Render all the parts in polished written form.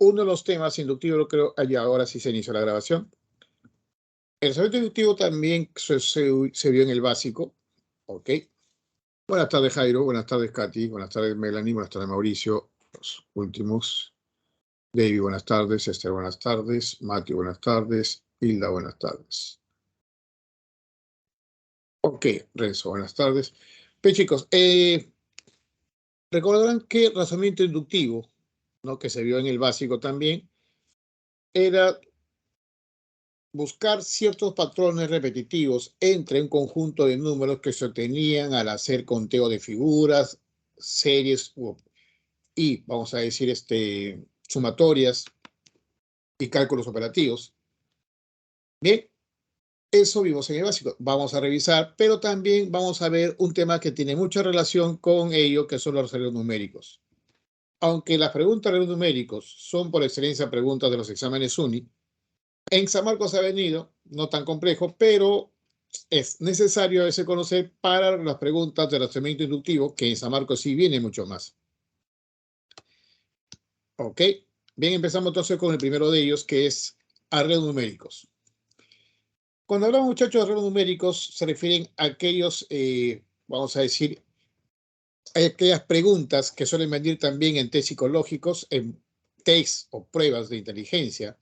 uno de los temas inductivos, lo creo, allá ahora sí se inició la grabación. El razonamiento inductivo también se vio en el básico, ¿ok? Buenas tardes, Jairo. Buenas tardes, Katy. Buenas tardes, Melanie. Buenas tardes, Mauricio. Los últimos. David, buenas tardes. Esther, buenas tardes. Mati, buenas tardes. Hilda, buenas tardes. Ok, Renzo, buenas tardes. Pues chicos, recordarán que el razonamiento inductivo, ¿no?, que se vio en el básico también, era buscar ciertos patrones repetitivos entre un conjunto de números que se obtenían al hacer conteo de figuras, series y, vamos a decir, sumatorias y cálculos operativos. Bien, eso vimos en el básico. Vamos a revisar, pero también vamos a ver un tema que tiene mucha relación con ello, que son los arreglos numéricos. Aunque las preguntas de arreglos numéricos son por excelencia preguntas de los exámenes UNI, en San Marcos ha venido, no tan complejo, pero es necesario a veces conocer para las preguntas de razonamiento inductivo, que en San Marcos sí viene mucho más. Ok, bien, empezamos entonces con el primero de ellos, que es arreglos numéricos. Cuando hablamos, muchachos, de arreglos numéricos, se refieren a aquellos, vamos a decir, aquellas preguntas que suelen venir también en test psicológicos, en test o pruebas de inteligencia,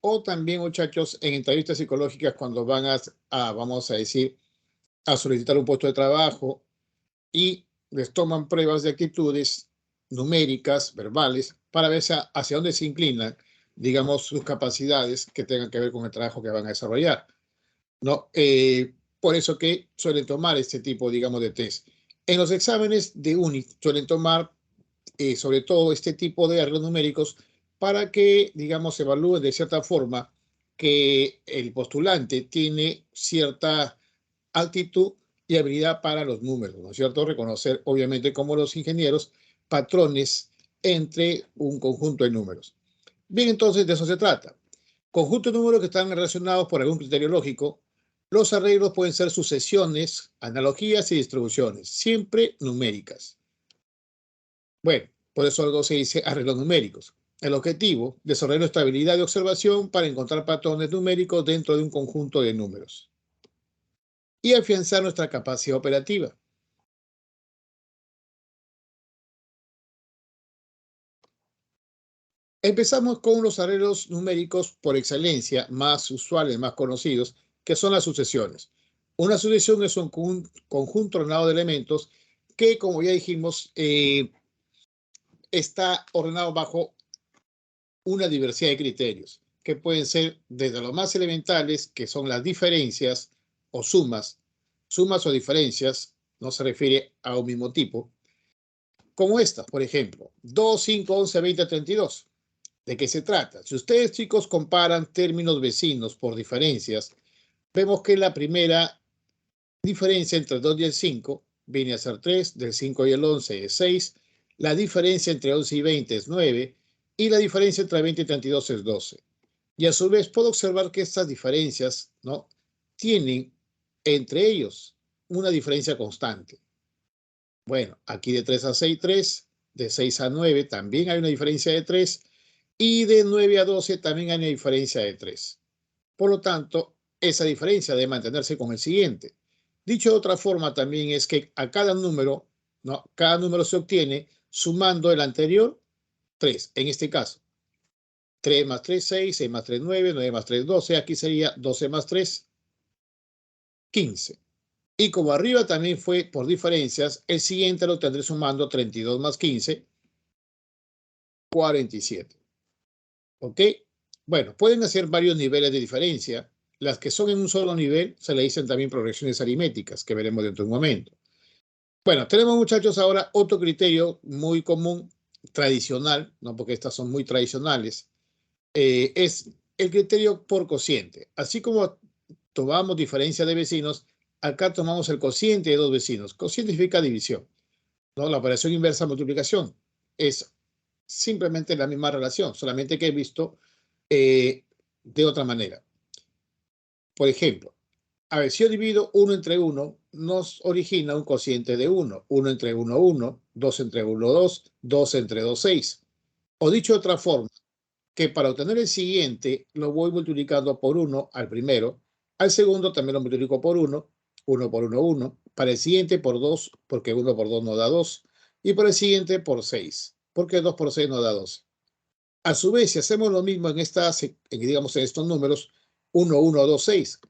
o también, muchachos, en entrevistas psicológicas cuando van vamos a decir, a solicitar un puesto de trabajo y les toman pruebas de actitudes numéricas, verbales, para ver hacia dónde se inclinan, digamos, sus capacidades que tengan que ver con el trabajo que van a desarrollar, ¿no? Por eso que suelen tomar este tipo, digamos, de test. En los exámenes de UNI suelen tomar sobre todo este tipo de arreglos numéricos para que, digamos, evalúe de cierta forma que el postulante tiene cierta actitud y habilidad para los números, ¿no es cierto? Reconocer, obviamente, como los ingenieros, patrones entre un conjunto de números. Bien, entonces, de eso se trata. Conjuntos de números que están relacionados por algún criterio lógico. Los arreglos pueden ser sucesiones, analogías y distribuciones, siempre numéricas. Bueno, por eso algo se dice arreglos numéricos. El objetivo, desarrollar nuestra habilidad de observación para encontrar patrones numéricos dentro de un conjunto de números y afianzar nuestra capacidad operativa. Empezamos con los arreglos numéricos por excelencia, más usuales, más conocidos, que son las sucesiones. Una sucesión es un conjunto ordenado de elementos que, como ya dijimos, está ordenado bajo una diversidad de criterios, que pueden ser desde los más elementales, que son las diferencias o sumas o diferencias, no se refiere a un mismo tipo, como esta, por ejemplo, 2, 5, 11, 20, 32. ¿De qué se trata? Si ustedes, chicos, comparan términos vecinos por diferencias, vemos que la primera diferencia entre el 2 y el 5 viene a ser 3, del 5 y el 11 es 6, la diferencia entre 11 y 20 es 9, y la diferencia entre 20 y 32 es 12. Y a su vez puedo observar que estas diferencias, ¿no?, tienen entre ellos una diferencia constante. Bueno, aquí de 3 a 6, 3, de 6 a 9 también hay una diferencia de 3, y de 9 a 12 también hay una diferencia de 3. Por lo tanto, esa diferencia debe mantenerse con el siguiente. Dicho de otra forma, también es que a cada número, ¿no?, cada número se obtiene sumando el anterior 3. En este caso, 3 más 3, 6, 6 más 3, 9, 9 más 3, 12. Aquí sería 12 más 3, 15. Y como arriba también fue por diferencias, el siguiente lo tendré sumando 32 más 15, 47. ¿Ok? Bueno, pueden hacer varios niveles de diferencia. Las que son en un solo nivel se le dicen también progresiones aritméticas, que veremos dentro de un momento. Bueno, tenemos, muchachos, ahora otro criterio muy común, tradicional, ¿no?, porque estas son muy tradicionales, es el criterio por cociente. Así como tomamos diferencia de vecinos, acá tomamos el cociente de dos vecinos. Cociente significa división, ¿no? La operación inversa multiplicación es simplemente la misma relación, solamente que he visto de otra manera. Por ejemplo, a ver, si yo divido 1 entre 1, nos origina un cociente de 1. 1 entre 1, 1. 2 entre 1, 2. 2 entre 2, 6. O dicho de otra forma, que para obtener el siguiente lo voy multiplicando por 1 al primero, al segundo también lo multiplico por 1, 1 por 1, 1, para el siguiente por 2, porque 1 por 2 no da 2, y para el siguiente por 6, porque 2 por 6 no da 12. A su vez, si hacemos lo mismo en digamos en estos números, 1, 1, 2, 6,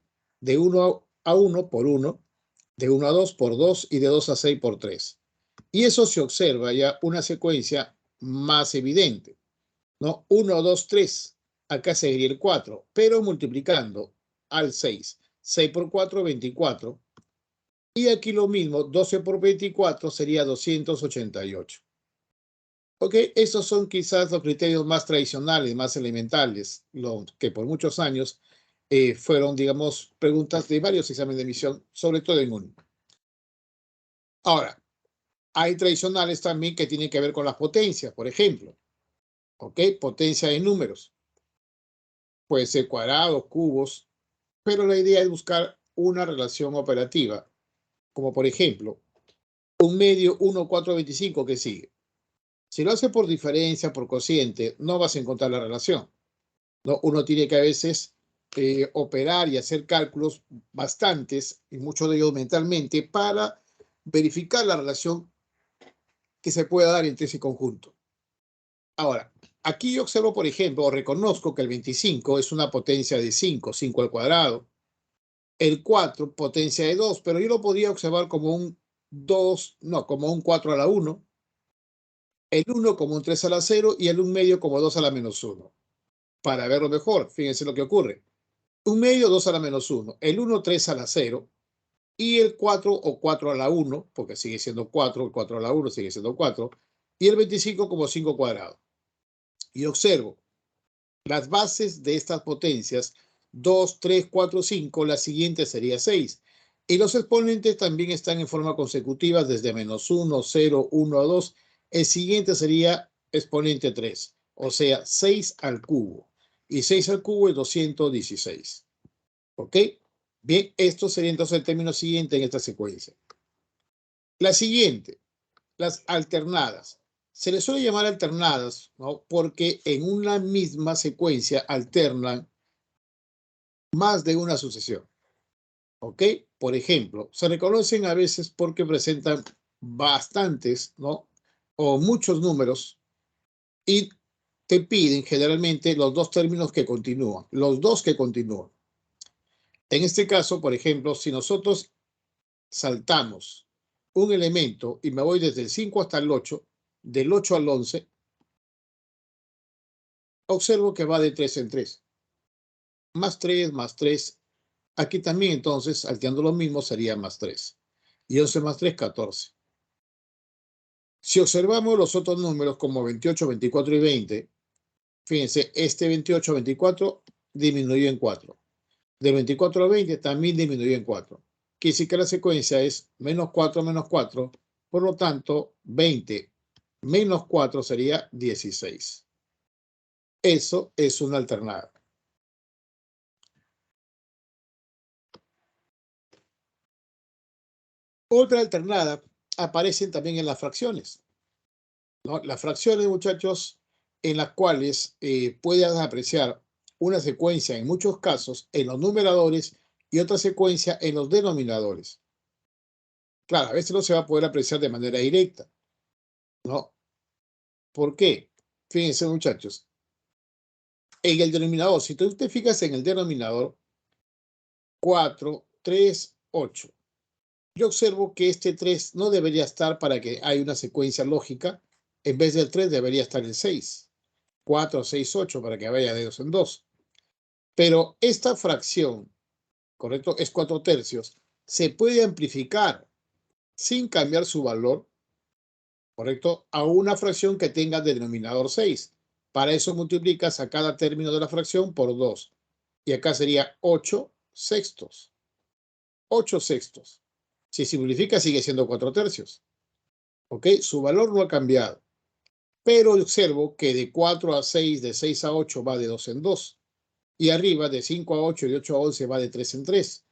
de 1 a 1 por 1, de 1 a 2 por 2 y de 2 a 6 por 3. Y eso se observa ya una secuencia más evidente, ¿no? 1, 2, 3, acá seguiría el 4, pero multiplicando al 6. 6 por 4, 24. Y aquí lo mismo, 12 por 24 sería 288. Ok, estos son quizás los criterios más tradicionales, más elementales, lo que por muchos años fueron, digamos, preguntas de varios exámenes de admisión, sobre todo en uno. Ahora, hay tradicionales también que tienen que ver con las potencias, por ejemplo. Ok, potencia de números. Puede ser cuadrados, cubos, pero la idea es buscar una relación operativa, como por ejemplo, un medio 1, 4, 25 que sigue. Si lo hace por diferencia, por cociente, no vas a encontrar la relación, ¿no? Uno tiene que a veces operar y hacer cálculos bastantes, y muchos de ellos mentalmente, para verificar la relación que se pueda dar entre ese conjunto. Ahora, aquí yo observo, por ejemplo, o reconozco que el 25 es una potencia de 5, 5 al cuadrado. El 4, potencia de 2, pero yo lo podría observar como un 2, no, como un 4 a la 1. El 1 como un 3 a la 0 y el 1 medio como 2 a la menos 1. Para verlo mejor, fíjense lo que ocurre. 1 medio, 2 a la menos 1. El 1, 3 a la 0. Y el 4 o 4 a la 1, porque sigue siendo 4, el 4 a la 1 sigue siendo 4. Y el 25 como 5 cuadrado. Y observo las bases de estas potencias, 2, 3, 4, 5, la siguiente sería 6. Y los exponentes también están en forma consecutiva desde menos 1, 0, 1 a 2. El siguiente sería exponente 3, o sea, 6 al cubo. Y 6 al cubo es 216. ¿Ok? Bien, esto sería entonces el término siguiente en esta secuencia. La siguiente, las alternadas. Se les suele llamar alternadas, ¿no? Porque en una misma secuencia alternan más de una sucesión. ¿Ok? Por ejemplo, se reconocen a veces porque presentan bastantes, ¿no? O muchos números y te piden generalmente los dos términos que continúan, los dos que continúan. En este caso, por ejemplo, si nosotros saltamos un elemento y me voy desde el 5 hasta el 8, del 8 al 11, observo que va de 3 en 3. Más 3, más 3. Aquí también entonces, salteando lo mismo, sería más 3. Y 11 más 3, 14. Si observamos los otros números como 28, 24 y 20, fíjense, este 28, 24 disminuyó en 4. De 24 a 20 también disminuyó en 4. Quiere decir que la secuencia es menos 4, menos 4. Por lo tanto, 20 menos 4 sería 16. Eso es una alternada. Otra alternada aparecen también en las fracciones, ¿no? Las fracciones, muchachos, en las cuales puedes apreciar una secuencia en muchos casos en los numeradores y otra secuencia en los denominadores. Claro, a veces no se va a poder apreciar de manera directa, ¿no? ¿Por qué? Fíjense, muchachos, en el denominador, si tú te fijas en el denominador, 4, 3, 8. Yo observo que este 3 no debería estar para que haya una secuencia lógica. En vez del 3 debería estar el 6. 4, 6, 8 para que vaya de 2 en 2. Pero esta fracción, ¿correcto? Es 4 tercios. Se puede amplificar sin cambiar su valor, ¿correcto? A una fracción que tenga denominador 6. Para eso multiplicas a cada término de la fracción por 2. Y acá sería 8 sextos. 8 sextos. Si simplifica sigue siendo 4 tercios. ¿Ok? Su valor no ha cambiado. Pero observo que de 4 a 6, de 6 a 8 va de 2 en 2. Y arriba de 5 a 8 y de 8 a 11 va de 3 en 3.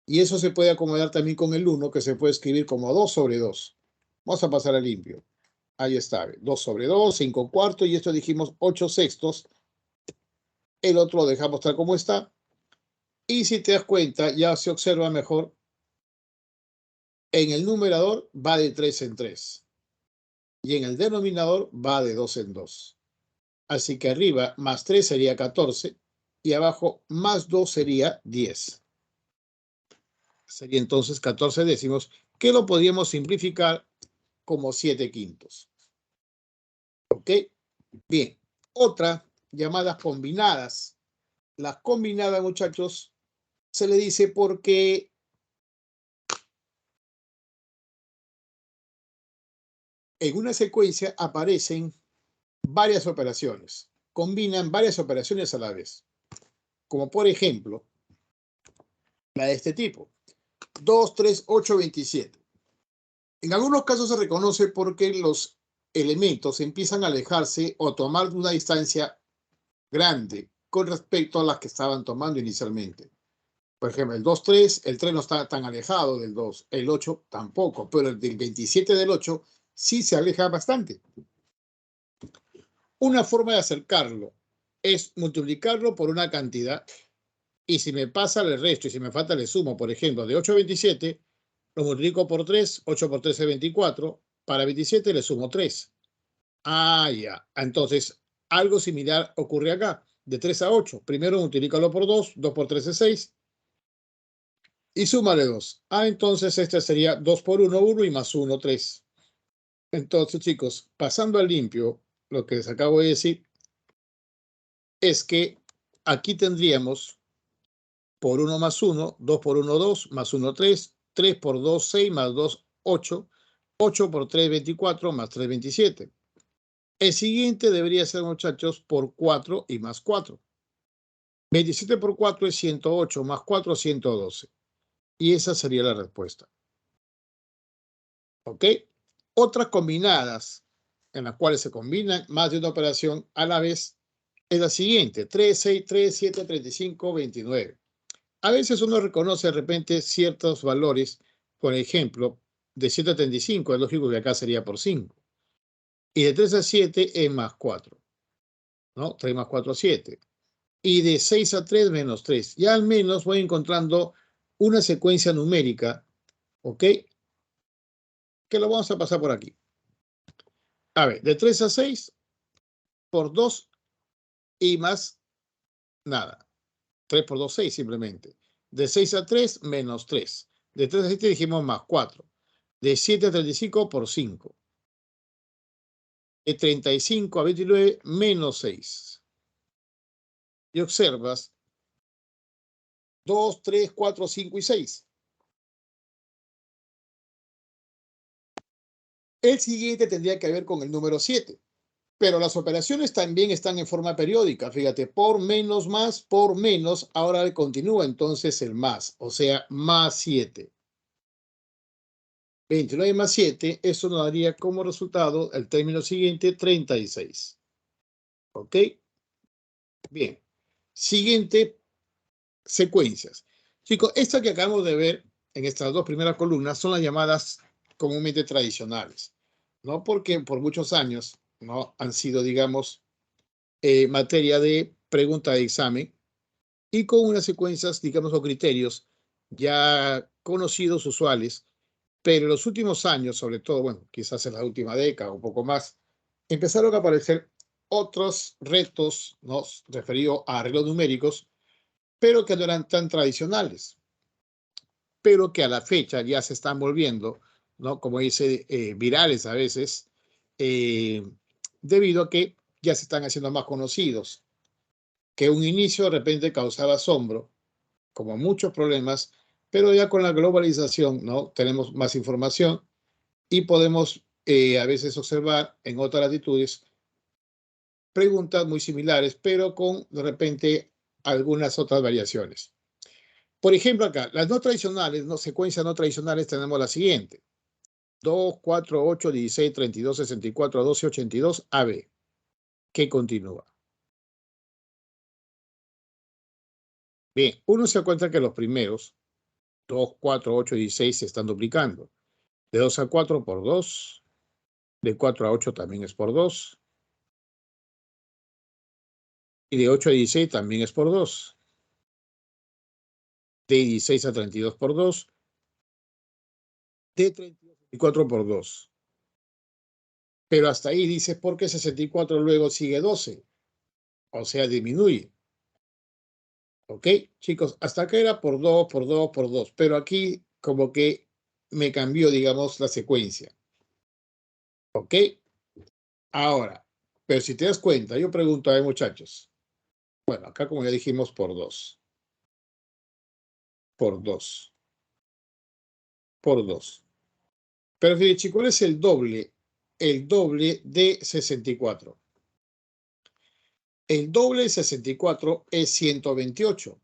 Y eso se puede acomodar también con el 1, que se puede escribir como 2 sobre 2. Vamos a pasar a limpio. Ahí está. 2 sobre 2, 5 cuartos, y esto dijimos 8 sextos. el otro lo dejamos tal como está. Y si te das cuenta, ya se observa mejor, en el numerador va de 3 en 3 y en el denominador va de 2 en 2. Así que arriba más 3 sería 14 y abajo más 2 sería 10. Sería entonces 14 décimos, que lo podríamos simplificar como 7 quintos. ¿Ok? Bien. Otra, llamadas combinadas. Las combinadas, muchachos, se le dice porque en una secuencia aparecen varias operaciones. Combinan varias operaciones a la vez. Como por ejemplo, la de este tipo. 2, 3, 8, 27. En algunos casos se reconoce porque los elementos empiezan a alejarse o tomar una distancia grande con respecto a las que estaban tomando inicialmente. Por ejemplo, el 2, 3, el 3 no está tan alejado del 2, el 8 tampoco, pero el del 27 del 8 sí se aleja bastante. Una forma de acercarlo es multiplicarlo por una cantidad y si me pasa el resto y si me falta le sumo, por ejemplo, de 8 a 27, lo multiplico por 3, 8 por 3 es 24, para 27 le sumo 3. Ah, ya. Entonces, algo similar ocurre acá, de 3 a 8. Primero multiplícalo por 2, 2 por 3 es 6, y súmale 2. Ah, entonces este sería 2 por 1, 1 y más 1, 3. Entonces, chicos, pasando al limpio, lo que les acabo de decir es que aquí tendríamos por 1 más 1, 2 por 1, 2, más 1, 3, 3 por 2, 6, más 2, 8, 8 por 3, 24, más 3, 27. El siguiente debería ser, muchachos, por 4 y más 4. 27 por 4 es 108, más 4, 112. Y esa sería la respuesta. ¿Ok? Otras combinadas en las cuales se combinan más de una operación a la vez es la siguiente. 3, 6, 3, 7, 35, 29. A veces uno reconoce de repente ciertos valores, por ejemplo, de 135, es lógico que acá sería por 5. Y de 3 a 7 es más 4, ¿no? 3 más 4, 7. Y de 6 a 3 menos 3. Ya al menos voy encontrando una secuencia numérica, ¿ok? Que lo vamos a pasar por aquí. A ver, de 3 a 6 por 2 y más nada. 3 por 2, 6 simplemente. De 6 a 3 menos 3. De 3 a 7 dijimos más 4. De 7 a 35 por 5. De 35 a 29 menos 6. Y observas 2, 3, 4, 5 y 6. El siguiente tendría que ver con el número 7. Pero las operaciones también están en forma periódica. Fíjate, por menos más, por menos, ahora continúa entonces el más, o sea, más 7. 29 más 7, eso nos daría como resultado el término siguiente, 36. ¿Ok? Bien. Siguiente, secuencias. Chicos, esta que acabamos de ver en estas dos primeras columnas son las llamadas comúnmente tradicionales, ¿no? Porque por muchos años, ¿no? Han sido, digamos, materia de pregunta de examen y con unas secuencias, digamos, o criterios ya conocidos, usuales, pero en los últimos años, sobre todo, bueno, quizás en la última década o un poco más, empezaron a aparecer otros retos, ¿no? Referidos a arreglos numéricos, pero que no eran tan tradicionales, pero que a la fecha ya se están volviendo, ¿no? Como dice, virales a veces, eh, debido a que ya se están haciendo más conocidos, que un inicio de repente causaba asombro, como muchos problemas, pero ya con la globalización, ¿no? Tenemos más información y podemos a veces observar en otras latitudes preguntas muy similares, pero con de repente algunas otras variaciones. Por ejemplo, acá, las no tradicionales, no, secuencias no tradicionales, tenemos la siguiente. 2, 4, 8, 16, 32, 64, 12, 82, AB. ¿Qué continúa? Bien, uno se da cuenta que los primeros, 2, 4, 8, 16, se están duplicando. De 2 a 4 por 2. De 4 a 8 también es por 2. Y de 8 a 16 también es por 2. De 16 a 32 por 2. De 32 a 64 por 2. Pero hasta ahí dice, ¿por qué 64 luego sigue 12? O sea, disminuye. ¿Ok? Chicos, hasta acá era por 2, por 2, por 2. Pero aquí como que me cambió, digamos, la secuencia. ¿Ok? Ahora, pero si te das cuenta, yo pregunto a ver, muchachos. Bueno, acá como ya dijimos, por 2. Por 2. Por 2. Pero fíjate, ¿cuál es el doble? El doble de 64. El doble de 64 es 128.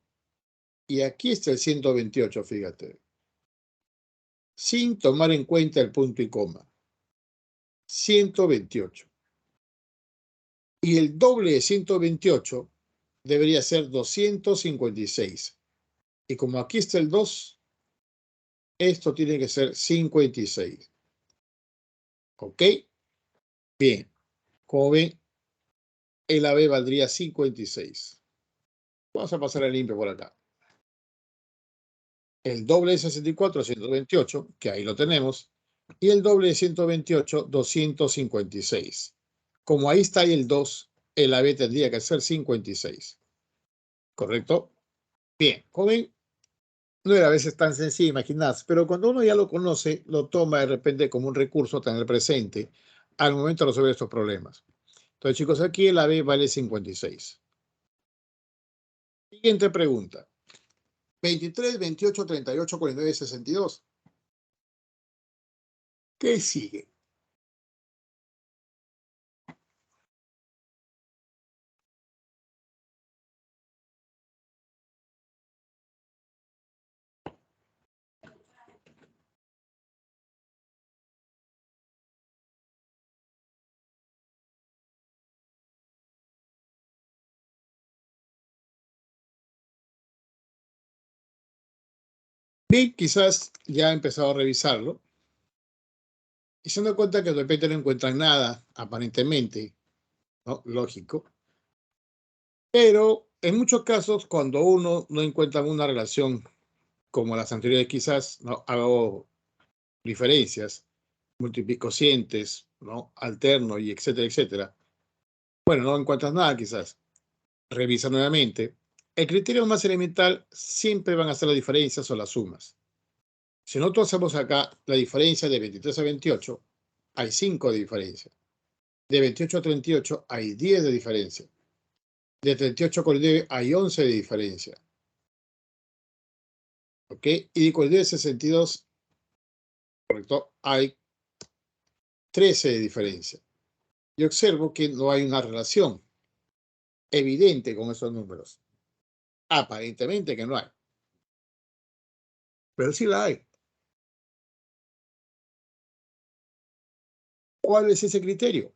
Y aquí está el 128, fíjate. Sin tomar en cuenta el punto y coma. 128. Y el doble de 128 debería ser 256. Y como aquí está el 2, esto tiene que ser 56. ¿Ok? Bien. Como ven, el AB valdría 56. Vamos a pasar el limpio por acá. El doble de 64, 128, que ahí lo tenemos. Y el doble de 128, 256. Como ahí está el 2, el AB tendría que ser 56. ¿Correcto? Bien, joven, no era a veces tan sencillo, imaginarse, pero cuando uno ya lo conoce, lo toma de repente como un recurso a tener presente al momento de resolver estos problemas. Entonces, chicos, aquí el AB vale 56. Siguiente pregunta. 23, 28, 38, 49, 62. ¿Qué sigue? Bien, quizás ya ha empezado a revisarlo y se dan cuenta que de repente no encuentran nada, aparentemente, ¿no? Lógico. Pero en muchos casos, cuando uno no encuentra una relación como las anteriores, quizás no hago diferencias, multiplicocientes, ¿no? Alterno y etcétera, etcétera. Bueno, no encuentras nada quizás. Revisa nuevamente. El criterio más elemental siempre van a ser las diferencias o las sumas. Si nosotros hacemos acá la diferencia de 23 a 28, hay 5 de diferencia. De 28 a 38 hay 10 de diferencia. De 38 a 49 hay 11 de diferencia. ¿Ok? Y de 49 a 62, correcto, hay 13 de diferencia. Y observo que no hay una relación evidente con esos números. Aparentemente que no hay. Pero sí la hay. ¿Cuál es ese criterio?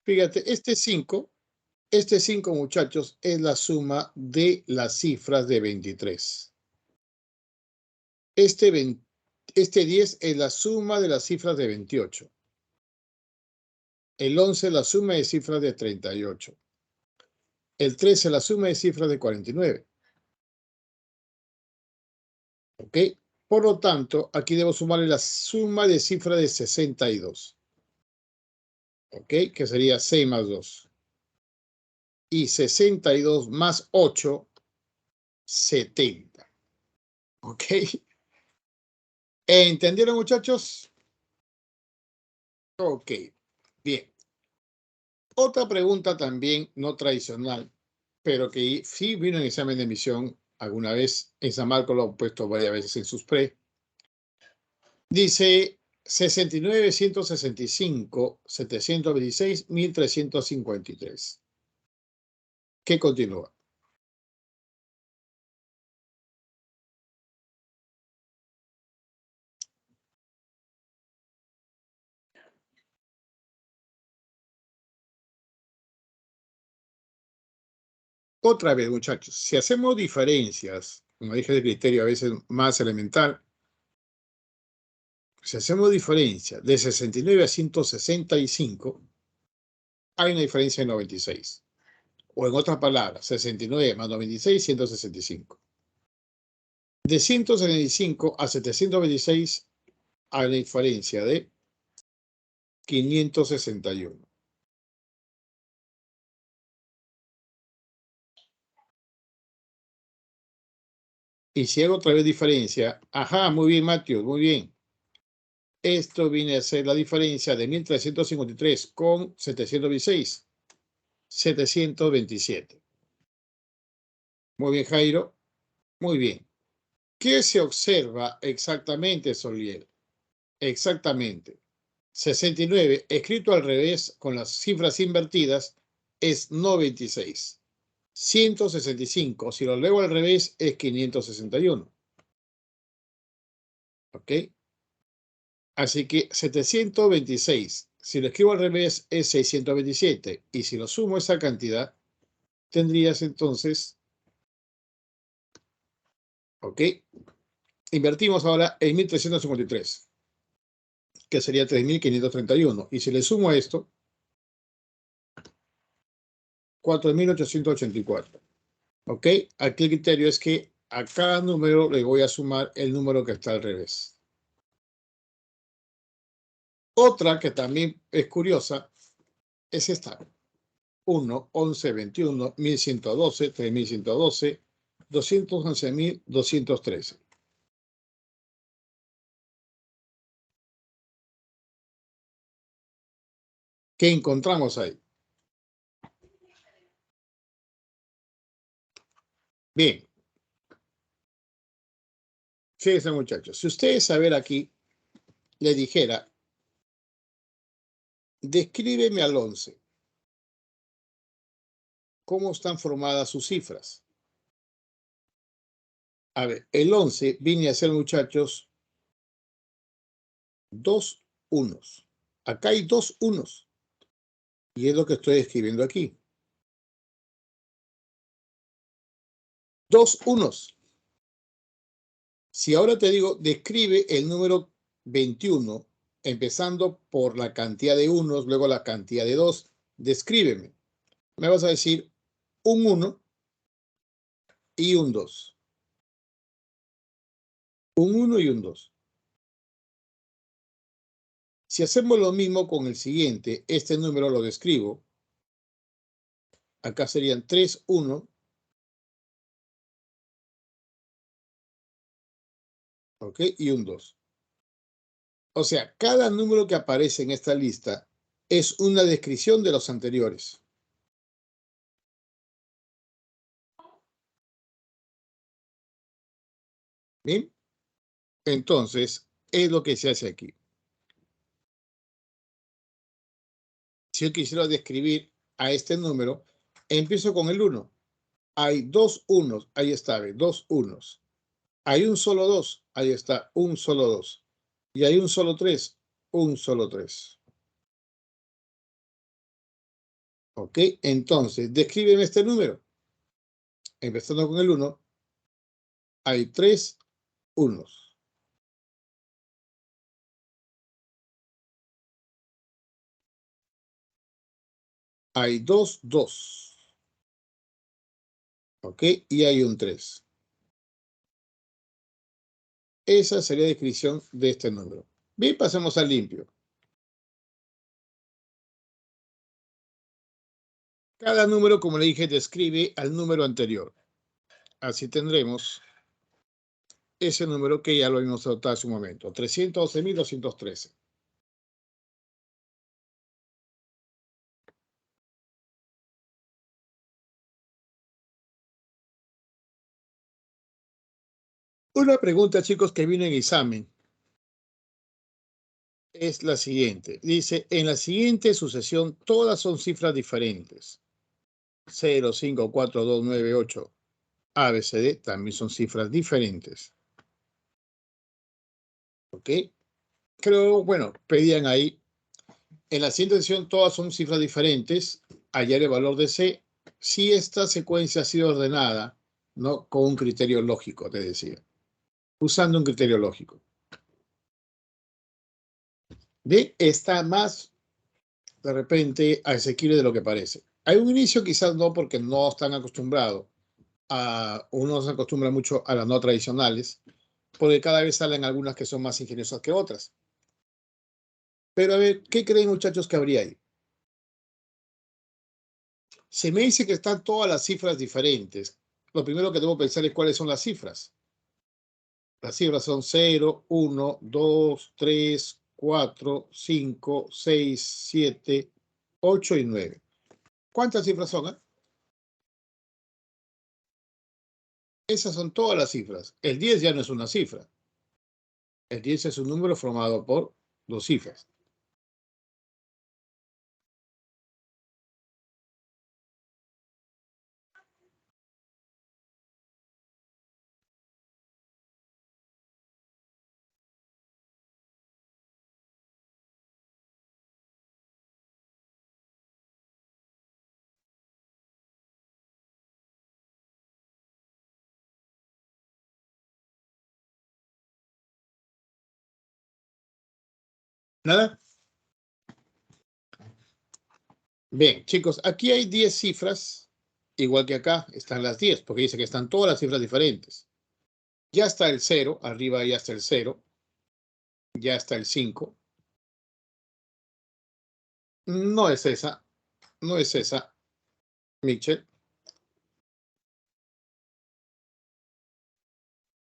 Fíjate, este 5 muchachos, es la suma de las cifras de 23. Este 10 es la suma de las cifras de 28. El 11 es la suma de cifras de 38. El 13 es la suma de cifras de 49. ¿Ok? Por lo tanto, aquí debo sumarle la suma de cifras de 62. ¿Ok? Que sería 6 más 2. Y 62 más 8, 70. ¿Ok? ¿Entendieron, muchachos? Ok, bien. Otra pregunta también no tradicional, pero que sí vino en examen de admisión alguna vez. En San Marcos lo han puesto varias veces en sus pre. Dice 69, 165, 726, 1353. ¿Qué continúa? Otra vez, muchachos, si hacemos diferencias, como dije, de criterio a veces más elemental, si hacemos diferencia de 69 a 165, hay una diferencia de 96. O en otras palabras, 69 más 96, 165. De 175 a 726 hay una diferencia de 561. Y si hago otra vez diferencia, ajá, muy bien, Matthew, muy bien. Esto viene a ser la diferencia de 1353 con 726. 727. Muy bien, Jairo. Muy bien. ¿Qué se observa exactamente, Soliel? Exactamente. 69, escrito al revés con las cifras invertidas, es 96. 165, si lo leo al revés, es 561. ¿Ok? Así que 726, si lo escribo al revés, es 627. Y si lo sumo esa cantidad, tendrías entonces, ¿ok? Invertimos ahora en 1353, que sería 3531. Y si le sumo esto, 4884. ¿Ok? Aquí el criterio es que a cada número le voy a sumar el número que está al revés. Otra que también es curiosa es esta. 1, 11, 21, 1112, 3112, 211.213. ¿Qué encontramos ahí? Bien. Fíjense, muchachos. Si ustedes a ver aquí le dijera, descríbeme al 11. ¿Cómo están formadas sus cifras? A ver, el 11 viene a ser, muchachos, dos unos. Acá hay dos unos. Y es lo que estoy escribiendo aquí. Dos unos. Si ahora te digo, describe el número 21, empezando por la cantidad de unos, luego la cantidad de dos, descríbeme. Me vas a decir un 1 y un 2. Un 1 y un 2. Si hacemos lo mismo con el siguiente, este número lo describo. Acá serían 3, 1. ¿Ok? Y un 2. O sea, cada número que aparece en esta lista es una descripción de los anteriores. ¿Bien? Entonces, es lo que se hace aquí. Si yo quisiera describir a este número, empiezo con el 1. Hay dos unos, ahí está, dos unos. Hay un solo 2, ahí está, un solo 2. Y hay un solo 3, un solo 3. ¿Ok? Entonces, descríbeme este número. Empezando con el 1, hay 3 unos. Hay dos 2. ¿Ok? Y hay un 3. Esa sería la descripción de este número. Bien, pasemos al limpio. Cada número, como le dije, describe al número anterior. Así tendremos ese número que ya lo hemos tratado hace un momento, 312.213. Una pregunta, chicos, que vino en examen es la siguiente. Dice, en la siguiente sucesión todas son cifras diferentes. 0, 5, 4, 2, 9, 8, A, B, C, D también son cifras diferentes. ¿Ok? Creo, bueno, pedían ahí, en la siguiente sucesión todas son cifras diferentes. Hallar el valor de C si esta secuencia ha sido ordenada, ¿no? Con un criterio lógico, te decía. Usando un criterio lógico. D está más de repente asequible de lo que parece. Hay un inicio quizás no, porque no están acostumbrados uno se acostumbra mucho a las no tradicionales, porque cada vez salen algunas que son más ingeniosas que otras. Pero a ver, ¿qué creen muchachos que habría ahí? Se me dice que están todas las cifras diferentes. Lo primero que debo pensar es cuáles son las cifras. Las cifras son 0, 1, 2, 3, 4, 5, 6, 7, 8 y 9. ¿Cuántas cifras son? Esas son todas las cifras. El 10 ya no es una cifra. El 10 es un número formado por dos cifras. ¿Nada? Bien, chicos, aquí hay 10 cifras, igual que acá están las 10, porque dice que están todas las cifras diferentes. Ya está el 0, arriba ya está el 0, ya está el 5. No es esa, no es esa, Mitchell.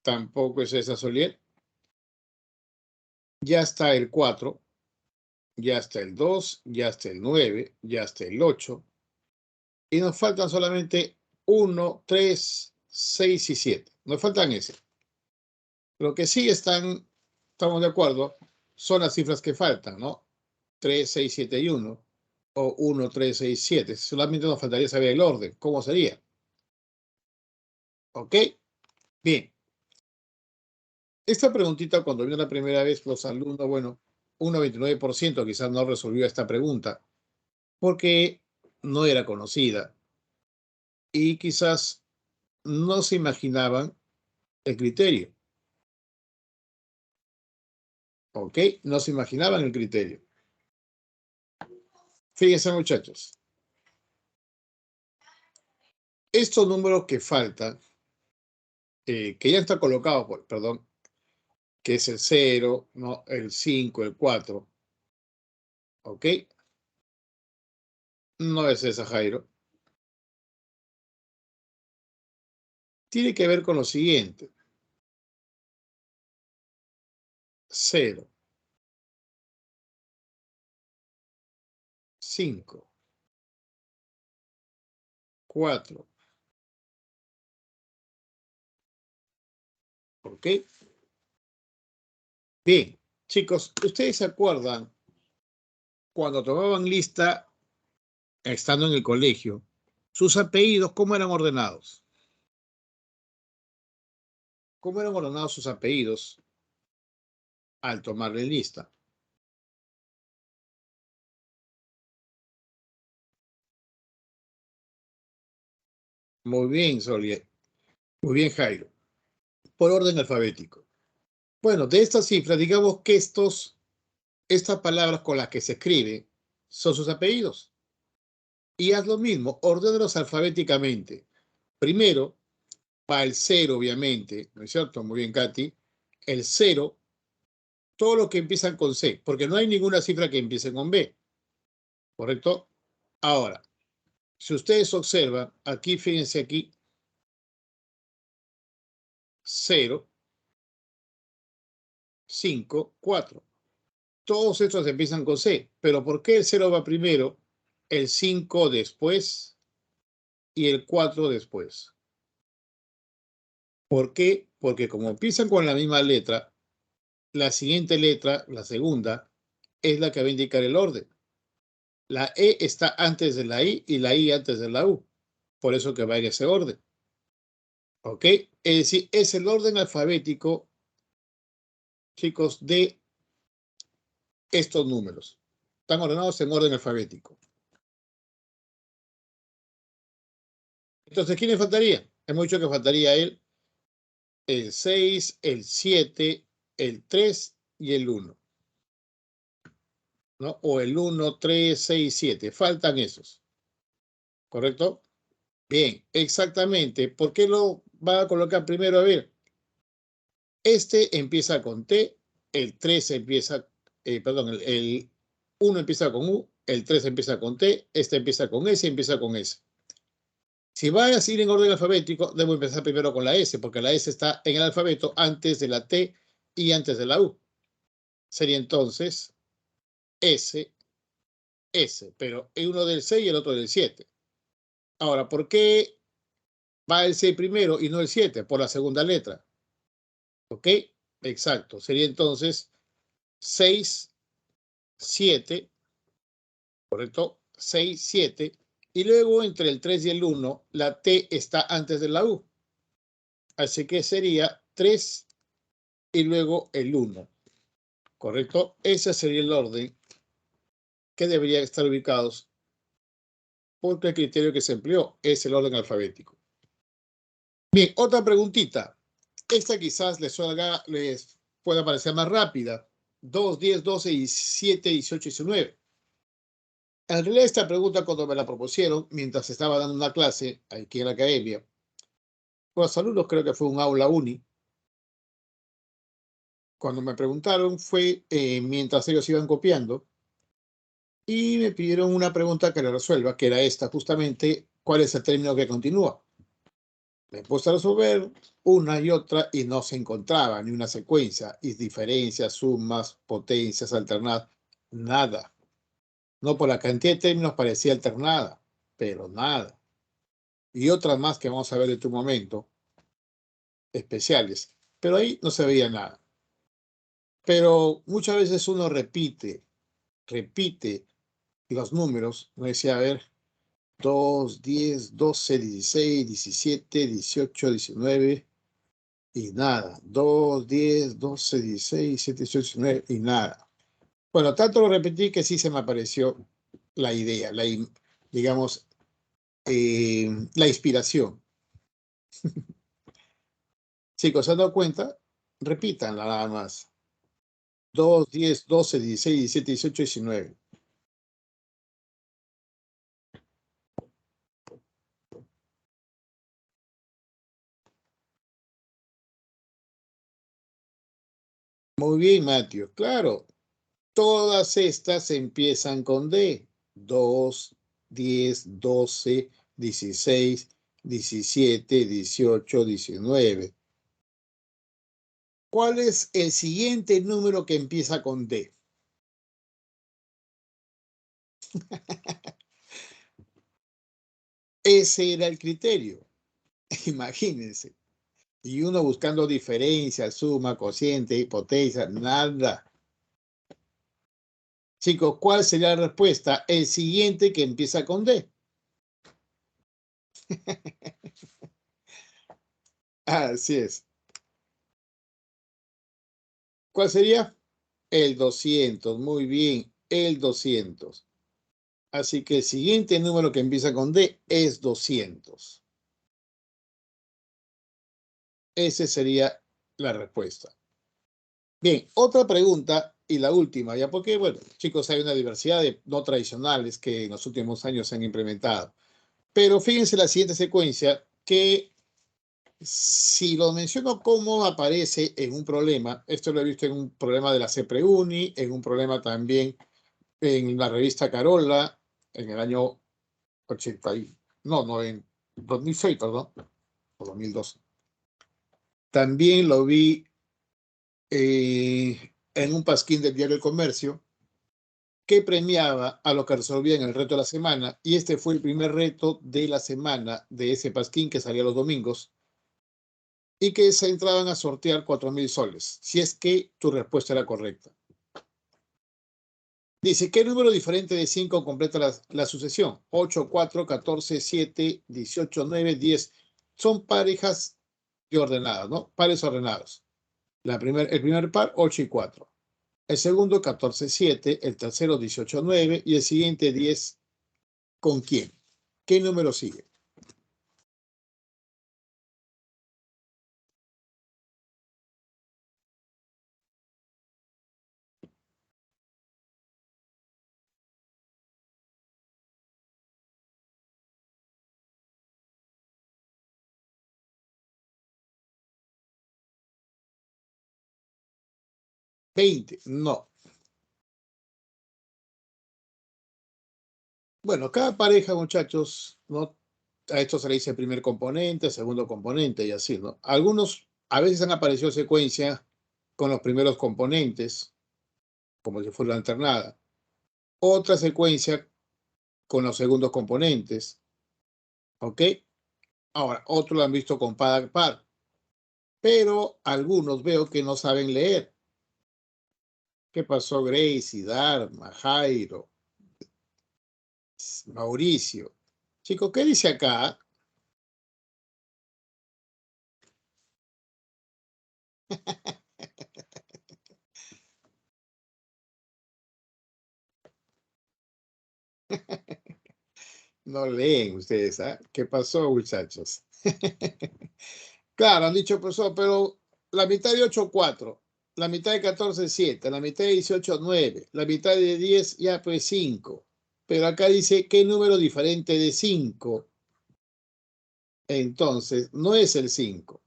Tampoco es esa, Solier. Ya está el 4, ya está el 2, ya está el 9, ya está el 8. Y nos faltan solamente 1, 3, 6 y 7. Nos faltan ese. Lo que sí estamos de acuerdo, son las cifras que faltan, ¿no? 3, 6, 7 y 1. O 1, 3, 6, 7. Solamente nos faltaría saber el orden. ¿Cómo sería? ¿Ok? Bien. Esta preguntita, cuando vino la primera vez, los alumnos, bueno, un 99% quizás no resolvió esta pregunta porque no era conocida y quizás no se imaginaban el criterio. ¿Ok? No se imaginaban el criterio. Fíjense, muchachos. Estos números que faltan, que ya está colocado, perdón, que es el 0, ¿no? El 5, el 4. ¿Ok? No es esa, Jairo. Tiene que ver con lo siguiente. 0, 5, 4. ¿Ok? Bien, chicos, ¿ustedes se acuerdan cuando tomaban lista, estando en el colegio, sus apellidos, cómo eran ordenados? ¿Cómo eran ordenados sus apellidos al tomarle lista? Muy bien, Solier. Muy bien, Jairo. Por orden alfabético. Bueno, de estas cifras, digamos que estas palabras con las que se escribe son sus apellidos. Y haz lo mismo, ordénalos alfabéticamente. Primero, va el 0, obviamente, ¿no es cierto? Muy bien, Katy. El 0, todo lo que empiezan con C, porque no hay ninguna cifra que empiece con B, ¿correcto? Ahora, si ustedes observan, aquí, fíjense aquí, 0, 5, 4. Todos estos empiezan con C, pero ¿por qué el 0 va primero, el 5 después y el 4 después? ¿Por qué? Porque como empiezan con la misma letra, la siguiente letra, la segunda, es la que va a indicar el orden. La E está antes de la I y la I antes de la U. Por eso que va en ese orden. ¿Ok? Es decir, es el orden alfabético, chicos, de estos números. Están ordenados en orden alfabético. Entonces, ¿quién le faltaría? Hemos dicho que faltaría el 6, el 7, el 3 y el 1. ¿no? O el 1, 3, 6, 7. Faltan esos, ¿correcto? Bien, exactamente. ¿Por qué lo va a colocar primero? A ver, este empieza con T, el 3 empieza, perdón, el 1 empieza con U, el 3 empieza con T, este empieza con S y empieza con S. Si va a ir en orden alfabético, debo empezar primero con la S, porque la S está en el alfabeto antes de la T y antes de la U. Sería entonces S, S, pero uno del 6 y el otro del 7. Ahora, ¿por qué va el 6 primero y no el 7? Por la segunda letra. ¿Ok? Exacto. Sería entonces 6, 7, ¿correcto? 6, 7. Y luego entre el 3 y el 1, la T está antes de la U. Así que sería 3 y luego el 1. ¿Correcto? Ese sería el orden que deberían estar ubicados porque el criterio que se empleó es el orden alfabético. Bien, otra preguntita. Esta quizás les pueda parecer más rápida. 2, 10, 12, 17, 18, 19. En realidad esta pregunta cuando me la propusieron mientras estaba dando una clase aquí en la academia, con los alumnos creo que fue un aula uni. Cuando me preguntaron fue mientras ellos iban copiando y me pidieron una pregunta que le resuelva, que era esta justamente, ¿cuál es el término que continúa? Me puse a resolver una y otra y no se encontraba ni una secuencia, y diferencias, sumas, potencias, alternadas, nada. No, por la cantidad de términos parecía alternada, pero nada. Y otras más que vamos a ver en tu momento, especiales, pero ahí no se veía nada. Pero muchas veces uno repite los números, me decía, a ver, 2, 10, 12, 16, 17, 18, 19 y nada. 2, 10, 12, 16, 17, 18, 19 y nada. Bueno, tanto lo repetí que sí se me apareció la idea, digamos, la inspiración. Chicos, ¿se han dado cuenta? Repítanla nada más. 2, 10, 12, 16, 17, 18, 19. Muy bien, Mateo. Claro, todas estas empiezan con D. 2, 10, 12, 16, 17, 18, 19. ¿Cuál es el siguiente número que empieza con D? Ese era el criterio. Imagínense. Y uno buscando diferencia, suma, cociente, potencia, nada. Chicos, ¿cuál sería la respuesta? El siguiente que empieza con D. Así es. ¿Cuál sería? El 200. Muy bien, el 200. Así que el siguiente número que empieza con D es 200. Esa sería la respuesta. Bien, otra pregunta y la última, ya porque, bueno, chicos, hay una diversidad de no tradicionales que en los últimos años se han implementado. Pero fíjense la siguiente secuencia que si lo menciono como aparece en un problema, esto lo he visto en un problema de la CEPREUNI, en un problema también en la revista Carola, en el año 80, no, en 2006, perdón, o 2012. También lo vi en un pasquín del diario El Comercio, que premiaba a los que resolvían el reto de la semana, y este fue el primer reto de la semana de ese pasquín que salía los domingos, y que se entraban a sortear 4.000 soles, si es que tu respuesta era correcta. Dice, ¿qué número diferente de 5 completa la sucesión? 8, 4, 14, 7, 18, 9, 10. Son parejas de ordenadas, ¿no? Pares ordenados. El primer par, 8 y 4. El segundo, 14, 7. El tercero, 18, 9. Y el siguiente, 10. ¿Con quién? ¿Qué número sigue? 20. No. Bueno, cada pareja, muchachos, ¿no? A esto se le dice primer componente, segundo componente y así, ¿no? Algunos a veces han aparecido secuencia con los primeros componentes, como si fuera una alternada. Otra secuencia con los segundos componentes, ¿ok? Ahora, otros lo han visto con par a par, pero algunos veo que no saben leer. ¿Qué pasó, Gracie, Dharma, Jairo, Mauricio? Chicos, ¿qué dice acá? No leen ustedes, ¿ah? ¿Qué pasó, muchachos? Claro, han dicho, profesor, pero la mitad de 8, 4, la mitad de 14, 7, la mitad de 18, 9, la mitad de 10, ya pues 5. Pero acá dice, ¿qué número diferente de 5? Entonces, no es el 5.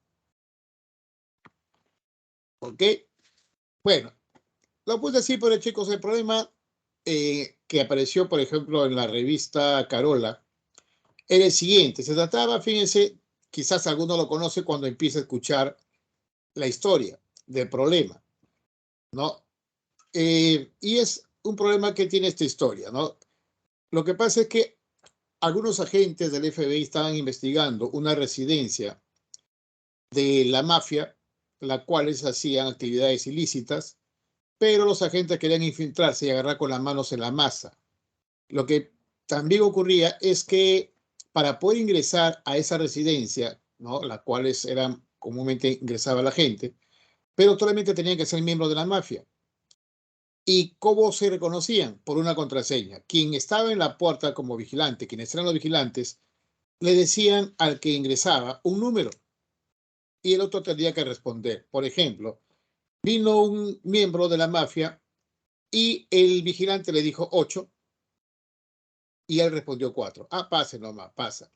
¿Ok? Bueno, lo puse así, pero chicos, el problema que apareció, por ejemplo, en la revista Carola, era el siguiente. Se trataba, fíjense, quizás alguno lo conoce cuando empieza a escuchar la historia del problema, ¿no? Y es un problema que tiene esta historia, ¿no? Lo que pasa es que algunos agentes del FBI estaban investigando una residencia de la mafia, la cuales hacían actividades ilícitas, pero los agentes querían infiltrarse y agarrar con las manos en la masa. Lo que también ocurría es que para poder ingresar a esa residencia, ¿no? La cual eran comúnmente ingresaba la gente, pero solamente tenían que ser miembros de la mafia. ¿Y cómo se reconocían? Por una contraseña. Quien estaba en la puerta como vigilante, quienes eran los vigilantes, le decían al que ingresaba un número y el otro tendría que responder. Por ejemplo, vino un miembro de la mafia y el vigilante le dijo 8 y él respondió 4. Ah, pase nomás, pasa.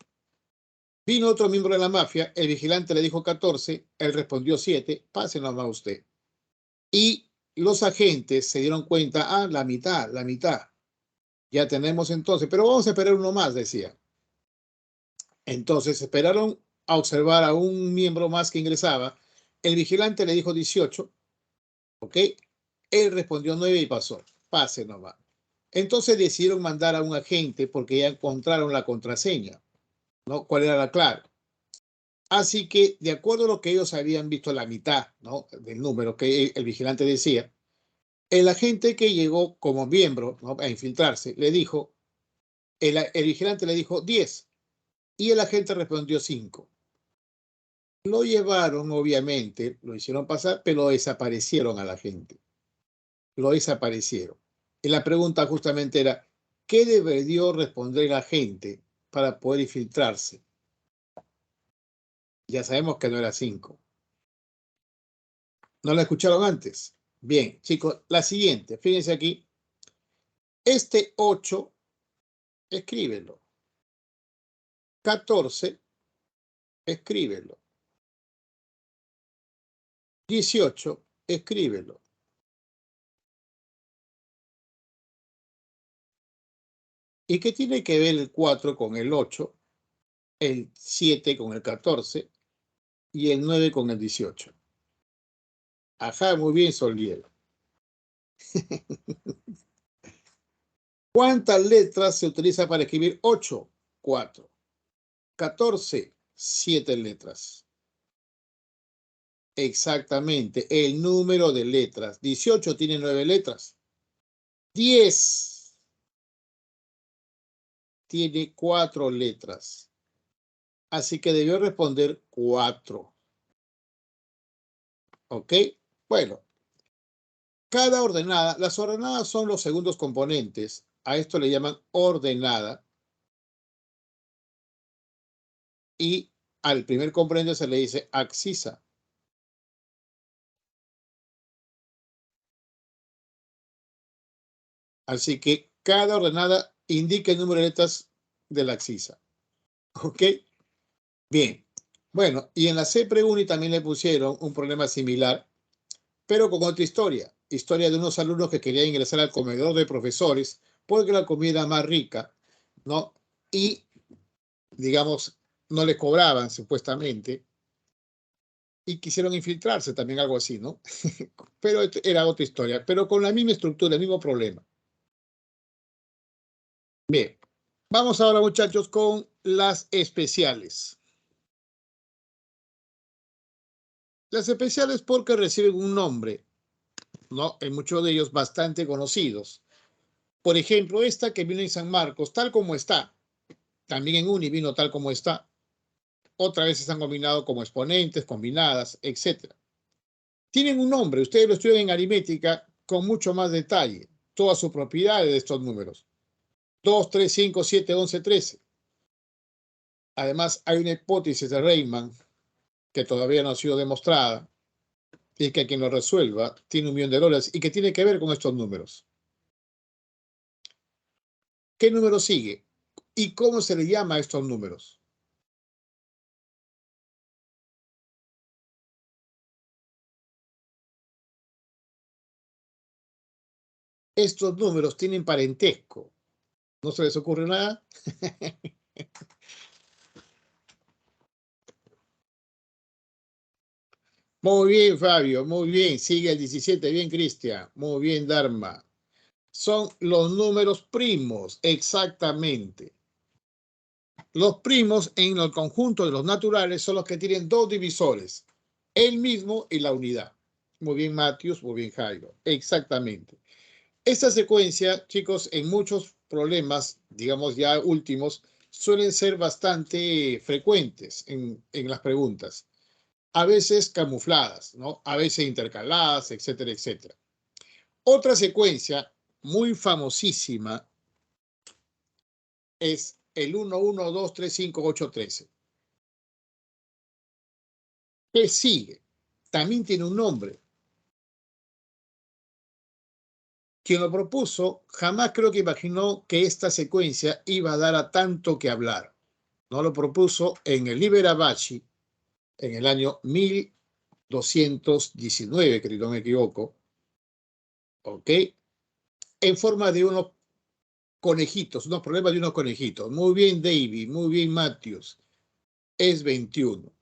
Vino otro miembro de la mafia, el vigilante le dijo 14, él respondió 7, pase nomás usted. Y los agentes se dieron cuenta, ah, la mitad, la mitad. Ya tenemos entonces, pero vamos a esperar uno más, decía. Entonces esperaron a observar a un miembro más que ingresaba. El vigilante le dijo 18, ¿ok? Él respondió 9 y pasó. Pase nomás. Entonces decidieron mandar a un agente porque ya encontraron la contraseña, ¿no? ¿Cuál era la clave? Así que, de acuerdo a lo que ellos habían visto, la mitad, ¿no? Del número que el vigilante decía, el agente que llegó como miembro, ¿no? A infiltrarse, le dijo, el vigilante le dijo 10 y el agente respondió 5. Lo llevaron, obviamente, lo hicieron pasar, pero desaparecieron a la gente. Lo desaparecieron. Y la pregunta justamente era, ¿qué debió responder la gente para poder infiltrarse? Ya sabemos que no era 5. ¿No la escucharon antes? Bien, chicos, la siguiente, fíjense aquí. Este 8, escríbelo. 14, escríbelo. 18, escríbelo. ¿Y qué tiene que ver el 4 con el 8, el 7 con el 14 y el 9 con el 18? Ajá, muy bien, Soliero. ¿Cuántas letras se utiliza para escribir 8? 4. 14, 7 letras. Exactamente, el número de letras. 18 tiene 9 letras. 10 tiene 4 letras. Así que debió responder 4. ¿Ok? Bueno, cada ordenada, las ordenadas son los segundos componentes. A esto le llaman ordenada. Y al primer componente se le dice abscisa. Así que cada ordenada indica el número de letras de la abscisa. ¿Ok? Bien. Bueno, y en la C-Preuni también le pusieron un problema similar, pero con otra historia. historia de unos alumnos que querían ingresar al comedor de profesores porque la comida era más rica, ¿no? Y, digamos, no les cobraban supuestamente y quisieron infiltrarse, también algo así, ¿no? Pero era otra historia, pero con la misma estructura, el mismo problema. Bien, vamos ahora, muchachos, con las especiales. Las especiales porque reciben un nombre, ¿no? En muchos de ellos bastante conocidos. Por ejemplo, esta que vino en San Marcos, tal como está. También en Uni vino tal como está. Otra vez están combinados como exponentes, combinadas, etc. Tienen un nombre, ustedes lo estudian en aritmética con mucho más detalle. Todas sus propiedades de estos números. 2, 3, 5, 7, 11, 13. Además, hay una hipótesis de Riemann que todavía no ha sido demostrada y que quien lo resuelva tiene $1.000.000 y que tiene que ver con estos números. ¿Qué número sigue? ¿Y cómo se le llama a estos números? Estos números tienen parentesco. ¿No se les ocurre nada? Muy bien, Fabio, muy bien. Sigue el 17, bien, Cristian. Muy bien, Dharma. Son los números primos, exactamente. Los primos en el conjunto de los naturales son los que tienen dos divisores, el mismo y la unidad. Muy bien, Matthews, muy bien, Jairo. Exactamente. Esta secuencia, chicos, en muchos problemas, digamos ya últimos, suelen ser bastante frecuentes en las preguntas. A veces camufladas, ¿no? A veces intercaladas, etcétera, etcétera. Otra secuencia muy famosísima es el 1, 1, 2, 3, 5, 8, 13. ¿Qué sigue? También tiene un nombre. Quien lo propuso jamás creo que imaginó que esta secuencia iba a dar a tanto que hablar. No lo propuso en el Liberabachi en el año 1219, que no me equivoco, ¿ok? En forma de unos conejitos, unos problemas de unos conejitos. Muy bien, David, muy bien, Matthews. Es 21.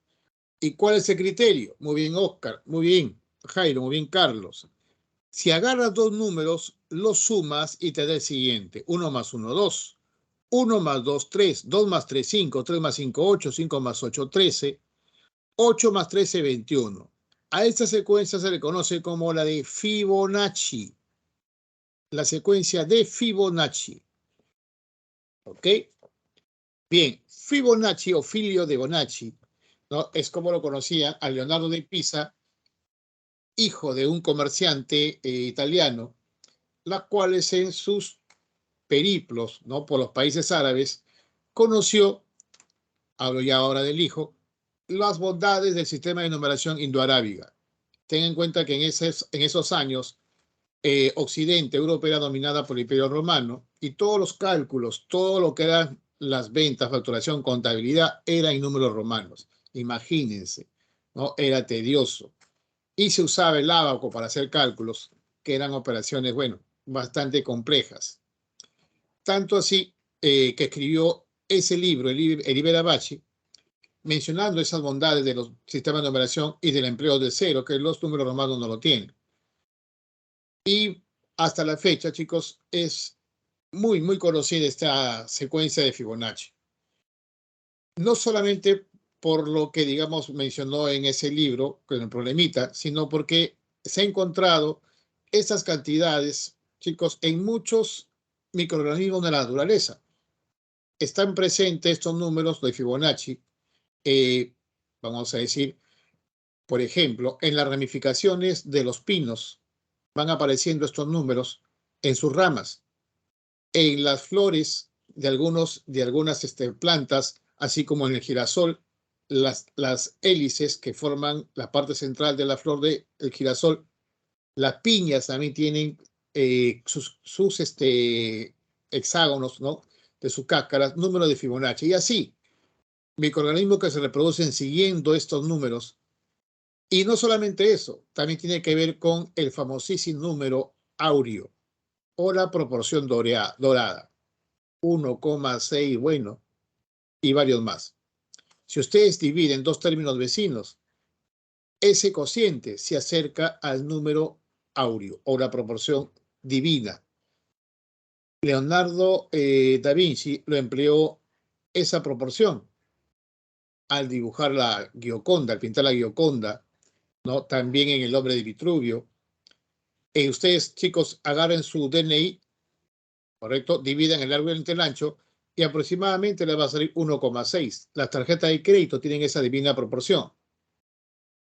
¿Y cuál es el criterio? Muy bien, Oscar, muy bien, Jairo, muy bien, Carlos. Si agarras dos números, los sumas y te da el siguiente. 1 más 1, 2. 1 más 2, 3. 2 más 3, 5. 3 más 5, 8. 5 más 8, 13. 8 más 13, 21. A esta secuencia se le conoce como la de Fibonacci. La secuencia de Fibonacci. ¿Ok? Bien, Fibonacci o Filio de Bonacci, ¿no? Es como lo conocía a Leonardo de Pisa, hijo de un comerciante italiano, las cuales en sus periplos, ¿no? Por los países árabes, conoció, hablo ya ahora del hijo, las bondades del sistema de numeración indoarábiga. Ten en cuenta que en esos años Occidente, Europa era dominada por el Imperio Romano y todos los cálculos, todo lo que eran las ventas, facturación, contabilidad, era en números romanos. Imagínense, ¿no? Era tedioso. Y se usaba el ábaco para hacer cálculos, que eran operaciones, bueno, bastante complejas. Tanto así que escribió ese libro, el Iberabachi, mencionando esas bondades de los sistemas de numeración y del empleo de cero, que los números romanos no lo tienen. Y hasta la fecha, chicos, es muy, muy conocida esta secuencia de Fibonacci. No solamente por lo que, digamos, mencionó en ese libro, con el problemita, sino porque se ha encontrado estas cantidades, chicos, en muchos microorganismos de la naturaleza. Están presentes estos números de Fibonacci, vamos a decir, por ejemplo, en las ramificaciones de los pinos van apareciendo estos números en sus ramas. En las flores de algunas plantas, así como en el girasol, las hélices que forman la parte central de la flor del girasol, las piñas también tienen sus hexágonos, ¿no? De sus cáscaras, número de Fibonacci. Y así, microorganismos que se reproducen siguiendo estos números Y no solamente eso, también tiene que ver con el famosísimo número áureo o la proporción dorada, 1,6, bueno, y varios más. Si ustedes dividen dos términos vecinos, ese cociente se acerca al número áureo o la proporción divina. Leonardo da Vinci lo empleó esa proporción al dibujar la Gioconda, al pintar la Gioconda, ¿no? También en El hombre de Vitruvio. Ustedes, chicos, agarren su DNI, ¿correcto? Dividan el largo entre el ancho y aproximadamente les va a salir 1,6. Las tarjetas de crédito tienen esa divina proporción.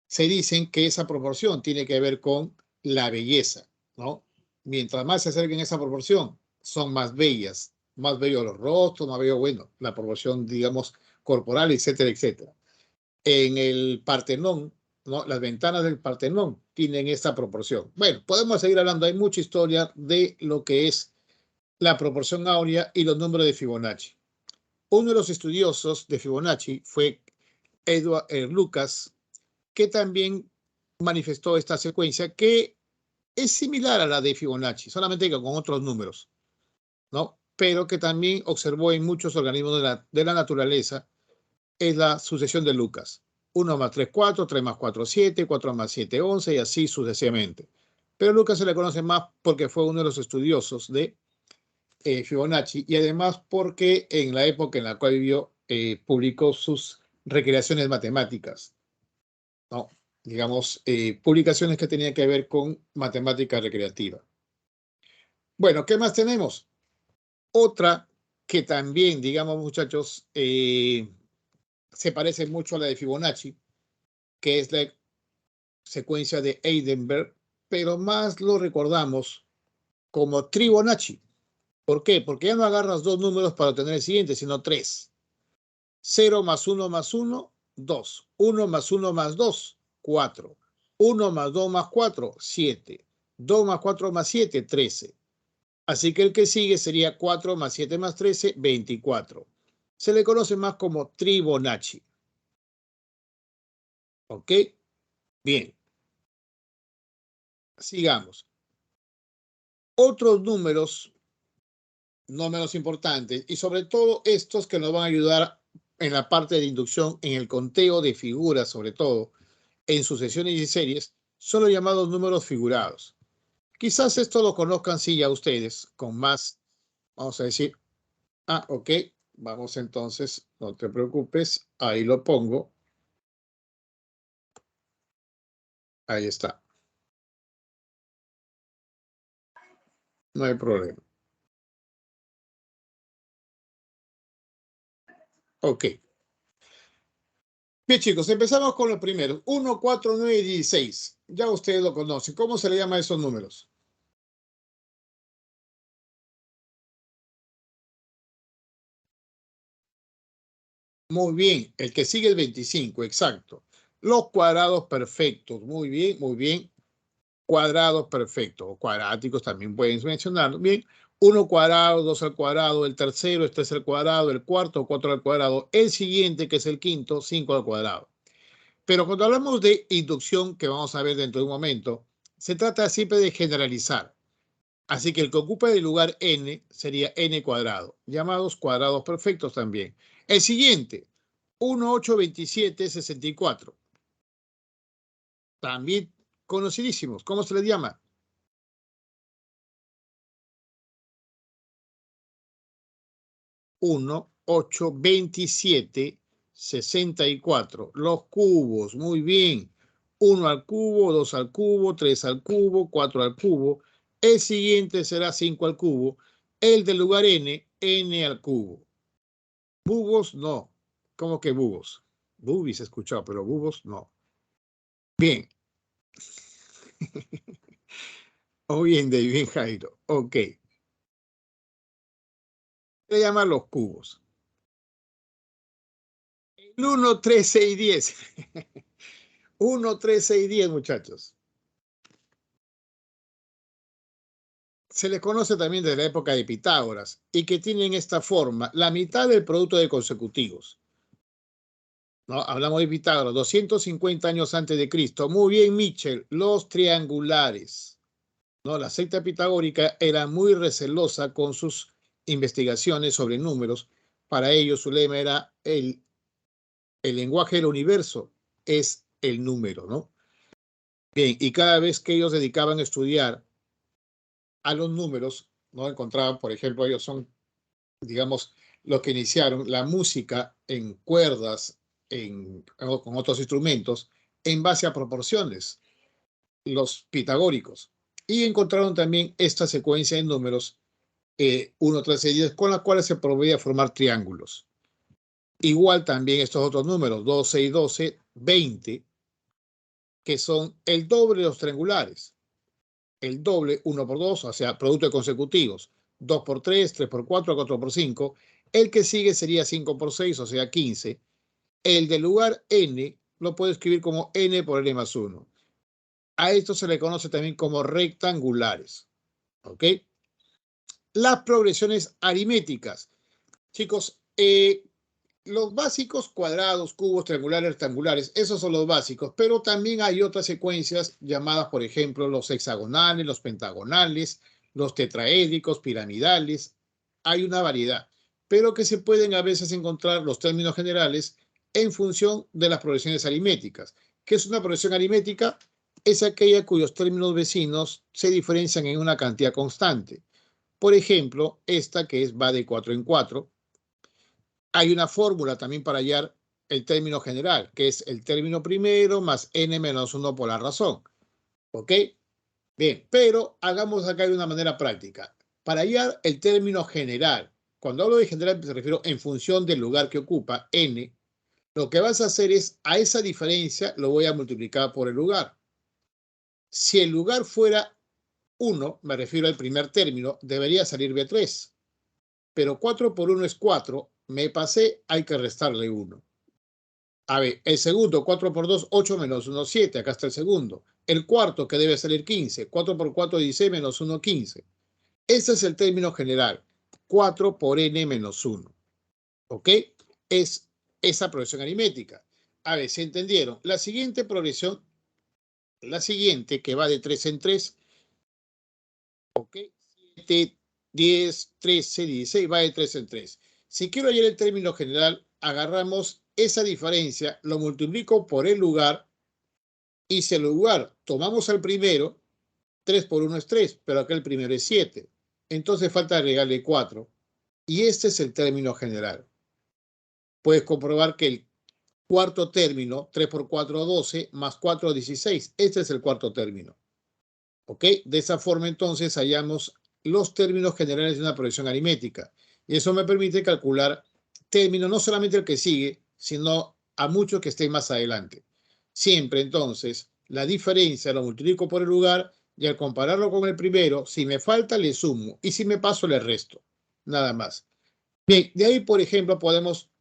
Se dicen que esa proporción tiene que ver con la belleza, ¿no? Mientras más se acerquen a esa proporción, son más bellas, más bellos los rostros, más bello, bueno, la proporción, digamos, corporal, etcétera, etcétera. En el Partenón, ¿no? Las ventanas del Partenón tienen esta proporción. Bueno, podemos seguir hablando, hay mucha historia de lo que es la proporción áurea y los números de Fibonacci. Uno de los estudiosos de Fibonacci fue Edward Lucas, que también manifestó esta secuencia que es similar a la de Fibonacci, solamente que con otros números, ¿no? Pero que también observó en muchos organismos de la naturaleza, es la sucesión de Lucas. 1 más 3, 4, 3 más 4, 7, 4 más 7, 11 y así sucesivamente. Pero Lucas se le conoce más porque fue uno de los estudiosos de Fibonacci y además porque en la época en la cual vivió publicó sus recreaciones matemáticas, ¿no? Digamos, publicaciones que tenían que ver con matemática recreativa. Bueno, ¿qué más tenemos? Otra que también, digamos, muchachos, se parece mucho a la de Fibonacci, que es la secuencia de Heisenberg, pero más lo recordamos como Tribonacci. ¿Por qué? Porque ya no agarras dos números para obtener el siguiente, sino tres. 0 más 1 más 1, 2. 1 más 1 más 2, 4. 1 más 2 más 4, 7. 2 más 4 más 7, 13. Así que el que sigue sería 4 más 7 más 13, 24. Se le conoce más como Tribonacci. ¿Ok? Bien. Sigamos. Otros números no menos importantes y sobre todo estos que nos van a ayudar en la parte de inducción, en el conteo de figuras, sobre todo en sucesiones y series, son los llamados números figurados. Quizás esto lo conozcan sí ya ustedes con más, vamos a decir, ok, vamos entonces, no te preocupes, ahí lo pongo. Ahí está. No hay problema. Ok. Bien, chicos, empezamos con los primeros. 1, 4, 9 y 16. Ya ustedes lo conocen. ¿Cómo se le llama a esos números? Muy bien. El que sigue es 25, exacto. Los cuadrados perfectos. Muy bien, muy bien. Cuadrados perfectos o cuadráticos también pueden mencionarlo. Bien. 1 cuadrado, 2 al cuadrado, el tercero es 3 al cuadrado, el cuarto 4 al cuadrado, el siguiente que es el quinto 5 al cuadrado. Pero cuando hablamos de inducción, que vamos a ver dentro de un momento, se trata siempre de generalizar. Así que el que ocupa el lugar n sería n cuadrado, llamados cuadrados perfectos también. El siguiente, 1, 8, 27, 64. También conocidísimos. ¿Cómo se les llama? 1, 8, 27, 64. Los cubos, muy bien. 1 al cubo, 2 al cubo, 3 al cubo, 4 al cubo. El siguiente será 5 al cubo. El del lugar n, n al cubo. Bubos, no. ¿Cómo que bubos? Bubis he escuchado, pero bubos, no. Bien. O bien, David, bien, Jairo. Ok. Se llaman los cubos. El 1, 3, 6, 10. 1, 3, 6, 10, muchachos. Se les conoce también desde la época de Pitágoras y que tienen esta forma, la mitad del producto de consecutivos. ¿no? Hablamos de Pitágoras, 250 años antes de Cristo. Muy bien, Mitchell, los triangulares, ¿no? La secta pitagórica era muy recelosa con sus investigaciones sobre números. Para ellos su lema era el lenguaje del universo es el número, ¿no? Bien, y cada vez que ellos dedicaban a estudiar a los números, ¿no? Encontraban, por ejemplo, ellos son, digamos, los que iniciaron la música en cuerdas, con otros instrumentos, en base a proporciones, los pitagóricos. Y encontraron también esta secuencia de números 1 tras 10, con la cual se podía formar triángulos. Igual también estos otros números, 12 y 12, 20, que son el doble de los triangulares. El doble, 1 por 2, o sea, productos consecutivos, 2 por 3, 3 por 4, 4 por 5. El que sigue sería 5 por 6, o sea, 15. El del lugar n lo puedo escribir como n por n más 1. A esto se le conoce también como rectangulares. ¿Ok? Las progresiones aritméticas. Chicos, los básicos, cuadrados, cubos, triangulares, rectangulares, esos son los básicos, pero también hay otras secuencias llamadas, por ejemplo, los hexagonales, los pentagonales, los tetraédricos, piramidales. Hay una variedad, pero que se pueden a veces encontrar los términos generales en función de las progresiones aritméticas. ¿Qué es una progresión aritmética? Es aquella cuyos términos vecinos se diferencian en una cantidad constante. Por ejemplo, esta que va de 4 en 4. Hay una fórmula también para hallar el término general, que es el término primero más n menos 1 por la razón. ¿Ok? Bien, pero hagamos acá de una manera práctica. Para hallar el término general, cuando hablo de general me refiero en función del lugar que ocupa, n, lo que vas a hacer es, a esa diferencia lo voy a multiplicar por el lugar. Si el lugar fuera 1, me refiero al primer término, debería salir B3. Pero 4 por 1 es 4, me pasé, hay que restarle 1. A ver, el segundo, 4 por 2, 8 menos 1, 7. Acá está el segundo. El cuarto, que debe salir 15. 4 por 4, 16 menos 1, 15. Ese es el término general. 4 por n menos 1. ¿Ok? Es esa progresión aritmética. A ver, ¿se entendieron? La siguiente progresión, la siguiente, que va de 3 en 3. ¿Ok? 7, 10, 13, 16, va de 3 en 3. Si quiero hallar el término general, agarramos esa diferencia, lo multiplico por el lugar. Y si el lugar tomamos al primero, 3 por 1 es 3, pero acá el primero es 7. Entonces falta agregarle 4. Y este es el término general. Puedes comprobar que el cuarto término, 3 por 4, 12, más 4, 16. Este es el cuarto término. ¿Ok? De esa forma, entonces, hallamos los términos generales de una progresión aritmética. Y eso me permite calcular términos, no solamente el que sigue, sino a muchos que estén más adelante. Siempre, entonces, la diferencia lo multiplico por el lugar y al compararlo con el primero, si me falta, le sumo y si me paso, le resto. Nada más. Bien, de ahí, por ejemplo, podemos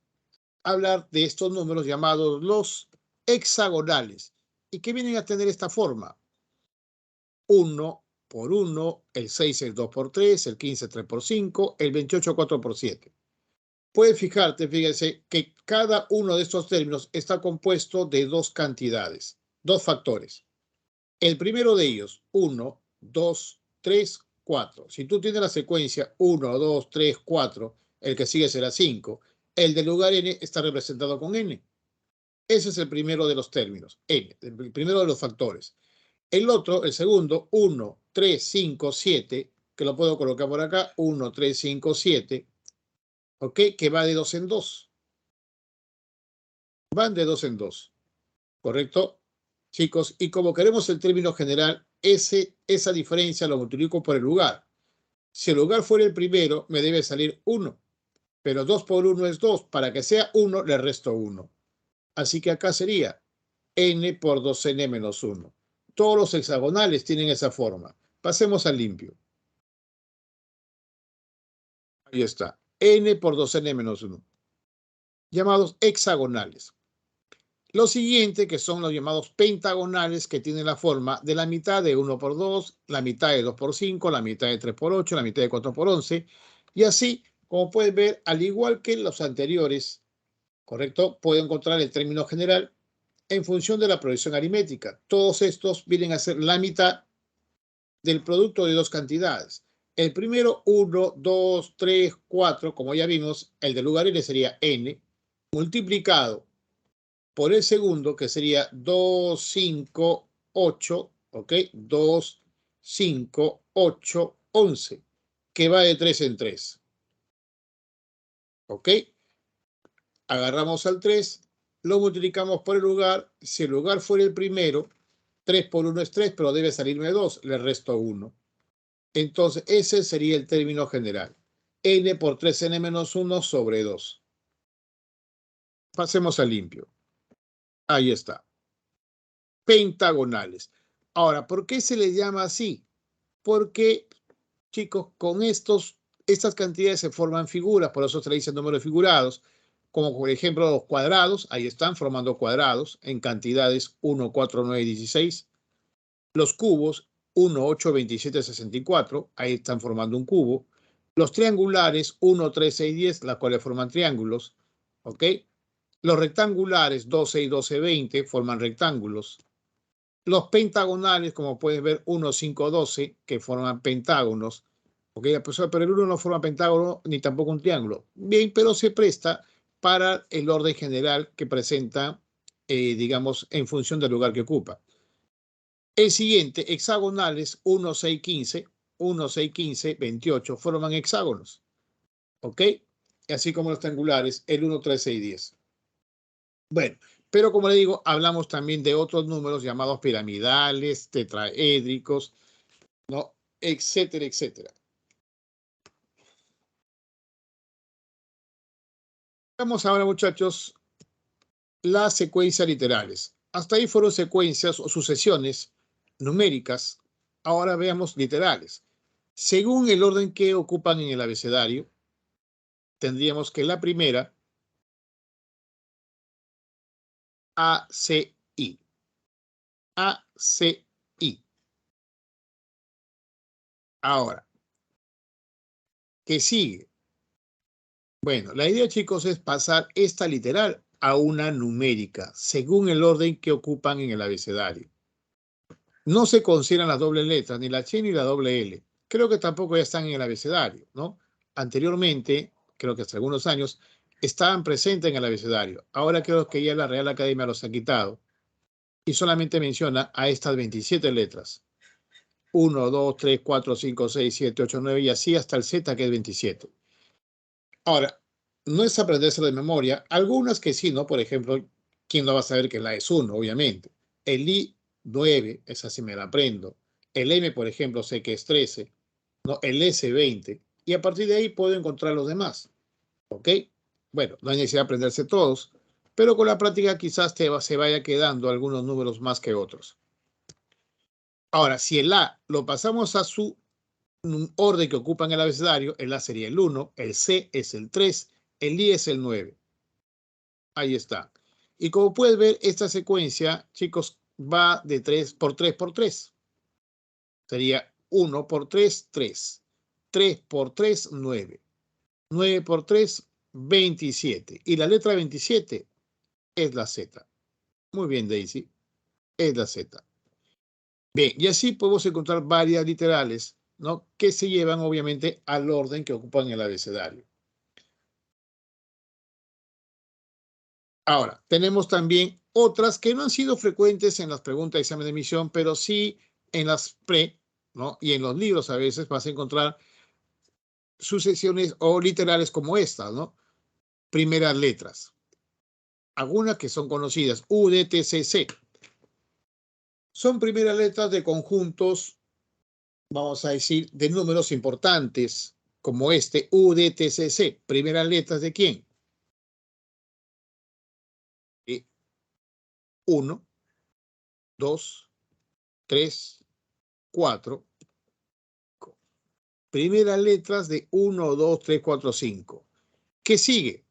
hablar de estos números llamados los hexagonales y que vienen a tener esta forma. 1 por 1, el 6 es 2 por 3, el 15 es 3 por 5, el 28 4 por 7. Puedes fijarte, fíjense, que cada uno de estos términos está compuesto de dos cantidades, dos factores. El primero de ellos, 1, 2, 3, 4. Si tú tienes la secuencia 1, 2, 3, 4, el que sigue será 5. El del lugar n está representado con n. Ese es el primero de los términos, n, el primero de los factores. El otro, el segundo, 1, 3, 5, 7, que lo puedo colocar por acá, 1, 3, 5, 7, ¿ok? Que va de 2 en 2. Van de 2 en 2, ¿correcto? Chicos, y como queremos el término general, esa diferencia lo multiplico por el lugar. Si el lugar fuera el primero, me debe salir 1, pero 2 por 1 es 2. Para que sea 1, le resto 1. Así que acá sería n por 2n menos 1. Todos los hexagonales tienen esa forma. Pasemos al limpio. Ahí está. N por 2n menos 1. Llamados hexagonales. Lo siguiente, que son los llamados pentagonales, que tienen la forma de la mitad de 1 por 2, la mitad de 2 por 5, la mitad de 3 por 8, la mitad de 4 por 11. Y así, como puedes ver, al igual que los anteriores, ¿correcto? Puedo encontrar el término general en función de la progresión aritmética. Todos estos vienen a ser la mitad del producto de dos cantidades. El primero, 1, 2, 3, 4, como ya vimos, el del lugar N sería N, multiplicado por el segundo, que sería 2, 5, 8, ¿ok? 2, 5, 8, 11, que va de 3 en 3, ¿ok? Agarramos al 3, lo multiplicamos por el lugar. Si el lugar fuera el primero, 3 por 1 es 3, pero debe salirme 2, le resto 1. Entonces, ese sería el término general. N por 3n menos 1 sobre 2. Pasemos a limpio. Ahí está. Pentagonales. Ahora, ¿por qué se les llama así? Porque, chicos, con estas cantidades se forman figuras, por eso se le dicen números figurados, como por ejemplo los cuadrados, ahí están formando cuadrados en cantidades 1, 4, 9, 16. Los cubos, 1, 8, 27, 64, ahí están formando un cubo. Los triangulares, 1, 3, 6, 10, las cuales forman triángulos, ¿ok? Los rectangulares, 2, 6, 12, 20, forman rectángulos. Los pentagonales, como puedes ver, 1, 5, 12, que forman pentágonos. ¿Ok? Pero el 1 no forma pentágono ni tampoco un triángulo. Bien, pero se presta para el orden general que presenta, digamos, en función del lugar que ocupa. El siguiente, hexagonales, 1, 6, 15, 1, 6, 15, 28, forman hexágonos. ¿Ok? Así como los triangulares, el 1, 3, 6, 10. Bueno, pero como le digo, hablamos también de otros números llamados piramidales, tetraédricos, ¿no? Etcétera, etcétera. Vamos ahora, muchachos, las secuencias literales. Hasta ahí fueron secuencias o sucesiones numéricas. Ahora veamos literales. Según el orden que ocupan en el abecedario, tendríamos que la primera, A, C, I. A, C, I. Ahora, ¿qué sigue? Bueno, la idea, chicos, es pasar esta literal a una numérica, según el orden que ocupan en el abecedario. No se consideran las dobles letras, ni la H ni la doble L. Creo que tampoco ya están en el abecedario, ¿no? Anteriormente, creo que hace algunos años, estaban presentes en el abecedario. Ahora creo que ya la Real Academia los ha quitado y solamente menciona a estas 27 letras. 1, 2, 3, 4, 5, 6, 7, 8, 9 y así hasta el Z, que es 27. Ahora, no es aprenderse de memoria. Algunas que sí, ¿no? Por ejemplo, ¿quién no va a saber que la es 1, obviamente? El I, 9, esa sí me la aprendo. El M, por ejemplo, sé que es 13, ¿no? El S, 20. Y a partir de ahí puedo encontrar los demás. ¿Ok? Bueno, no hay necesidad de aprenderse todos, pero con la práctica quizás se vaya quedando algunos números más que otros. Ahora, si el A lo pasamos a su orden que ocupa en el abecedario, el A sería el 1, el C es el 3, el I es el 9. Ahí está. Y como puedes ver, esta secuencia, chicos, va de 3 por 3 por 3. Sería 1 por 3, 3. 3 por 3, 9. 9 por 3, 27. Y la letra 27 es la Z. Muy bien, Daisy. Es la Z. Bien, y así podemos encontrar varias literales, ¿no? Que se llevan, obviamente, al orden que ocupan el abecedario. Ahora, tenemos también otras que no han sido frecuentes en las preguntas de examen de admisión, pero sí en las pre, ¿no? Y en los libros a veces vas a encontrar sucesiones o literales como estas, ¿no? Primeras letras. Algunas que son conocidas, U, D, T, C, C. Son primeras letras de conjuntos, vamos a decir, de números importantes, como este, U, D, T, C, C. Primeras letras de quién? 1, 2, 3, 4. Primeras letras de 1, 2, 3, 4, 5. ¿Qué sigue?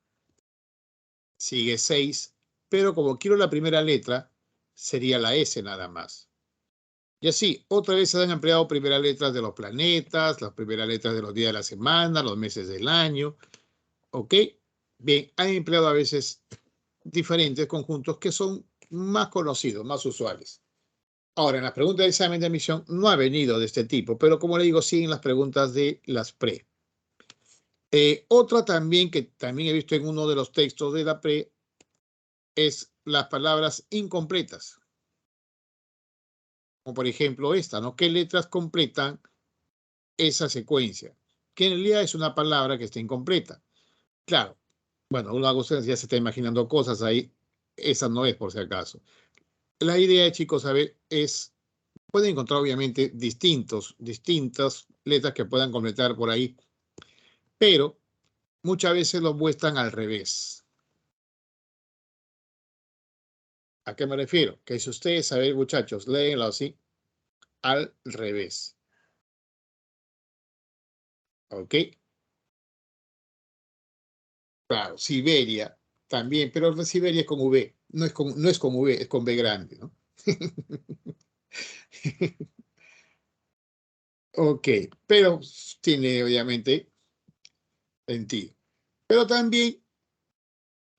Sigue 6, pero como quiero la primera letra, sería la S nada más. Y así, otra vez se han empleado primeras letras de los planetas, las primeras letras de los días de la semana, los meses del año. ¿Ok? Bien, han empleado a veces diferentes conjuntos que son más conocidos, más usuales. Ahora, en las preguntas de examen de admisión no ha venido de este tipo, pero como le digo, sí en las preguntas de las pre. Otra también que también he visto en uno de los textos de la pre es las palabras incompletas. Como por ejemplo esta, ¿no? ¿Qué letras completan esa secuencia? Que en realidad es una palabra que está incompleta. Claro, bueno, uno ya se está imaginando cosas ahí. Esa no es por si acaso. La idea, chicos, a ver, es, pueden encontrar obviamente distintas letras que puedan completar por ahí, pero muchas veces lo muestran al revés. ¿A qué me refiero? Que si ustedes, a ver, muchachos, léenlo así, al revés. ¿Ok? Claro, Siberia también, pero Siberia es con V, no es con V, es con V grande, ¿no? Ok, pero tiene obviamente sentido. Pero también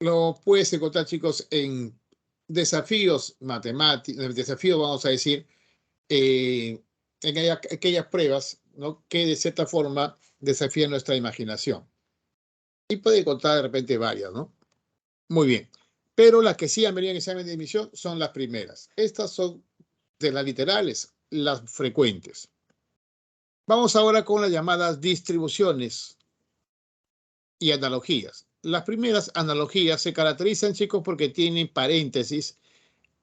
lo puedes encontrar, chicos, en desafíos matemáticos, desafíos, vamos a decir, en aquellas pruebas, ¿no? Que de cierta forma desafían nuestra imaginación. Y puede encontrar de repente varias, ¿no? Muy bien. Pero las que sí han venido en examen de admisión son las primeras. Estas son de las literales, las frecuentes. Vamos ahora con las llamadas distribuciones y analogías. Las primeras analogías se caracterizan, chicos, porque tienen paréntesis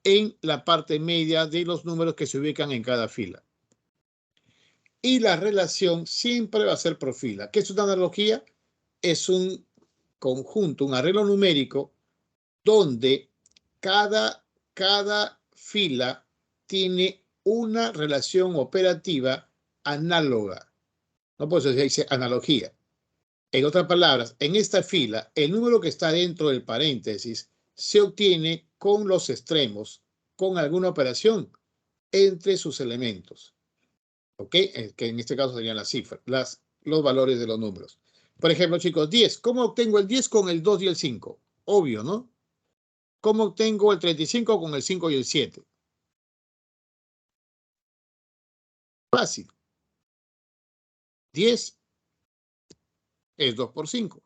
en la parte media de los números que se ubican en cada fila. Y la relación siempre va a ser por fila. ¿Qué es una analogía? Es un conjunto, un arreglo numérico donde cada fila tiene una relación operativa análoga. No por eso se dice analogía. En otras palabras, en esta fila, el número que está dentro del paréntesis se obtiene con los extremos, con alguna operación entre sus elementos. ¿Ok? Que en este caso serían las cifras, los valores de los números. Por ejemplo, chicos, 10. ¿Cómo obtengo el 10 con el 2 y el 5? Obvio, ¿no? ¿Cómo obtengo el 35 con el 5 y el 7? Fácil. 10 es 2 por 5.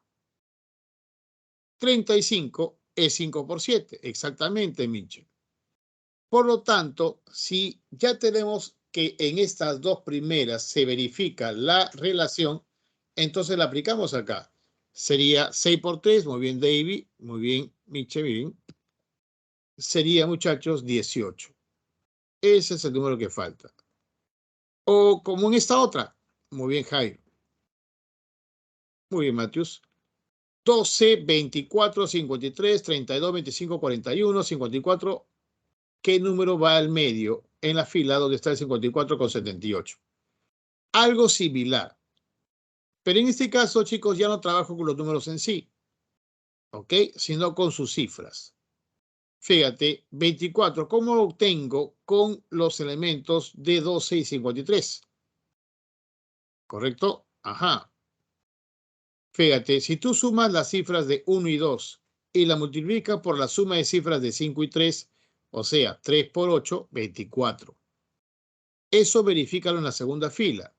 35 es 5 por 7. Exactamente, Mitchell. Por lo tanto, si ya tenemos que en estas dos primeras se verifica la relación, entonces la aplicamos acá. Sería 6 por 3, muy bien, David, muy bien, Mitchell, bien. Sería, muchachos, 18. Ese es el número que falta. O como en esta otra. Muy bien, Jairo. Muy bien, Matius. 12, 24, 53, 32, 25, 41, 54. ¿Qué número va al medio en la fila donde está el 54 con 78? Algo similar. Pero en este caso, chicos, ya no trabajo con los números en sí, ¿ok? Sino con sus cifras. Fíjate, 24, ¿cómo lo obtengo con los elementos de 12 y 53? ¿Correcto? Ajá. Fíjate, si tú sumas las cifras de 1 y 2 y la multiplicas por la suma de cifras de 5 y 3, o sea, 3 por 8, 24. Eso verifícalo en la segunda fila.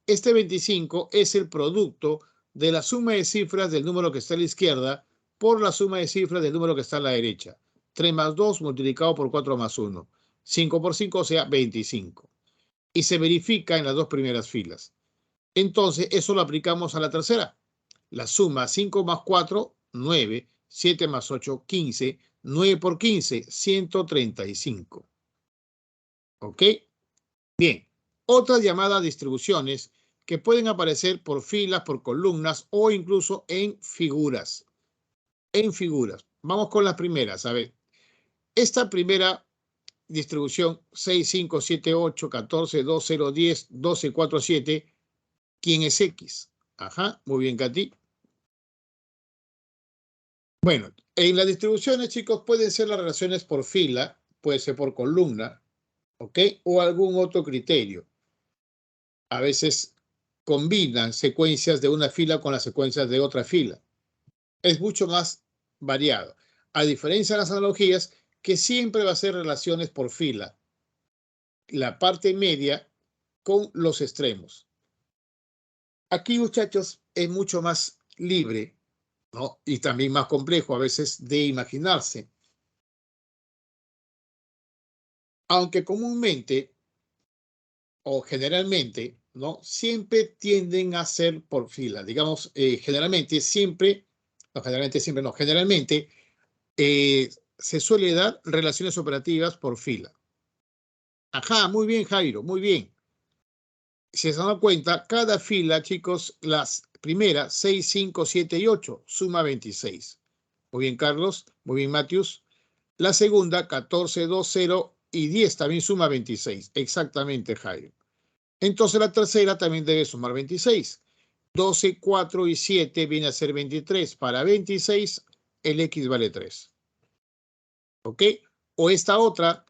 Este 25 es el producto de la suma de cifras del número que está a la izquierda por la suma de cifras del número que está a la derecha. 3 más 2 multiplicado por 4 más 1. 5 por 5, o sea, 25. Y se verifica en las dos primeras filas. Entonces, eso lo aplicamos a la tercera. La suma 5 más 4, 9. 7 más 8, 15. 9 por 15, 135. ¿Ok? Bien. Otras llamadas distribuciones que pueden aparecer por filas, por columnas o incluso en figuras. En figuras. Vamos con las primeras. A ver, esta primera distribución 6, 5, 7, 8, 14, 2, 0, 10, 12, 4, 7. ¿Quién es X? Ajá, muy bien, Katy. Bueno, en las distribuciones, chicos, pueden ser las relaciones por fila, puede ser por columna, ¿ok? O algún otro criterio. A veces combinan secuencias de una fila con las secuencias de otra fila. Es mucho más variado. A diferencia de las analogías, que siempre va a ser relaciones por fila. La parte media con los extremos. Aquí, muchachos, es mucho más libre, ¿no? Y también más complejo a veces de imaginarse. Aunque comúnmente o generalmente, ¿no? Siempre tienden a ser por fila. Digamos, generalmente siempre, no, generalmente siempre no, generalmente se suele dar relaciones operativas por fila. Ajá, muy bien, Jairo, muy bien. Si se dan cuenta, cada fila, chicos, las primeras 6, 5, 7 y 8 suma 26. Muy bien, Carlos. Muy bien, Matius. La segunda, 14, 2, 0 y 10 también suma 26. Exactamente, Jairo. Entonces la tercera también debe sumar 26. 12, 4 y 7 viene a ser 23. Para 26, el X vale 3. ¿Ok? O esta otra,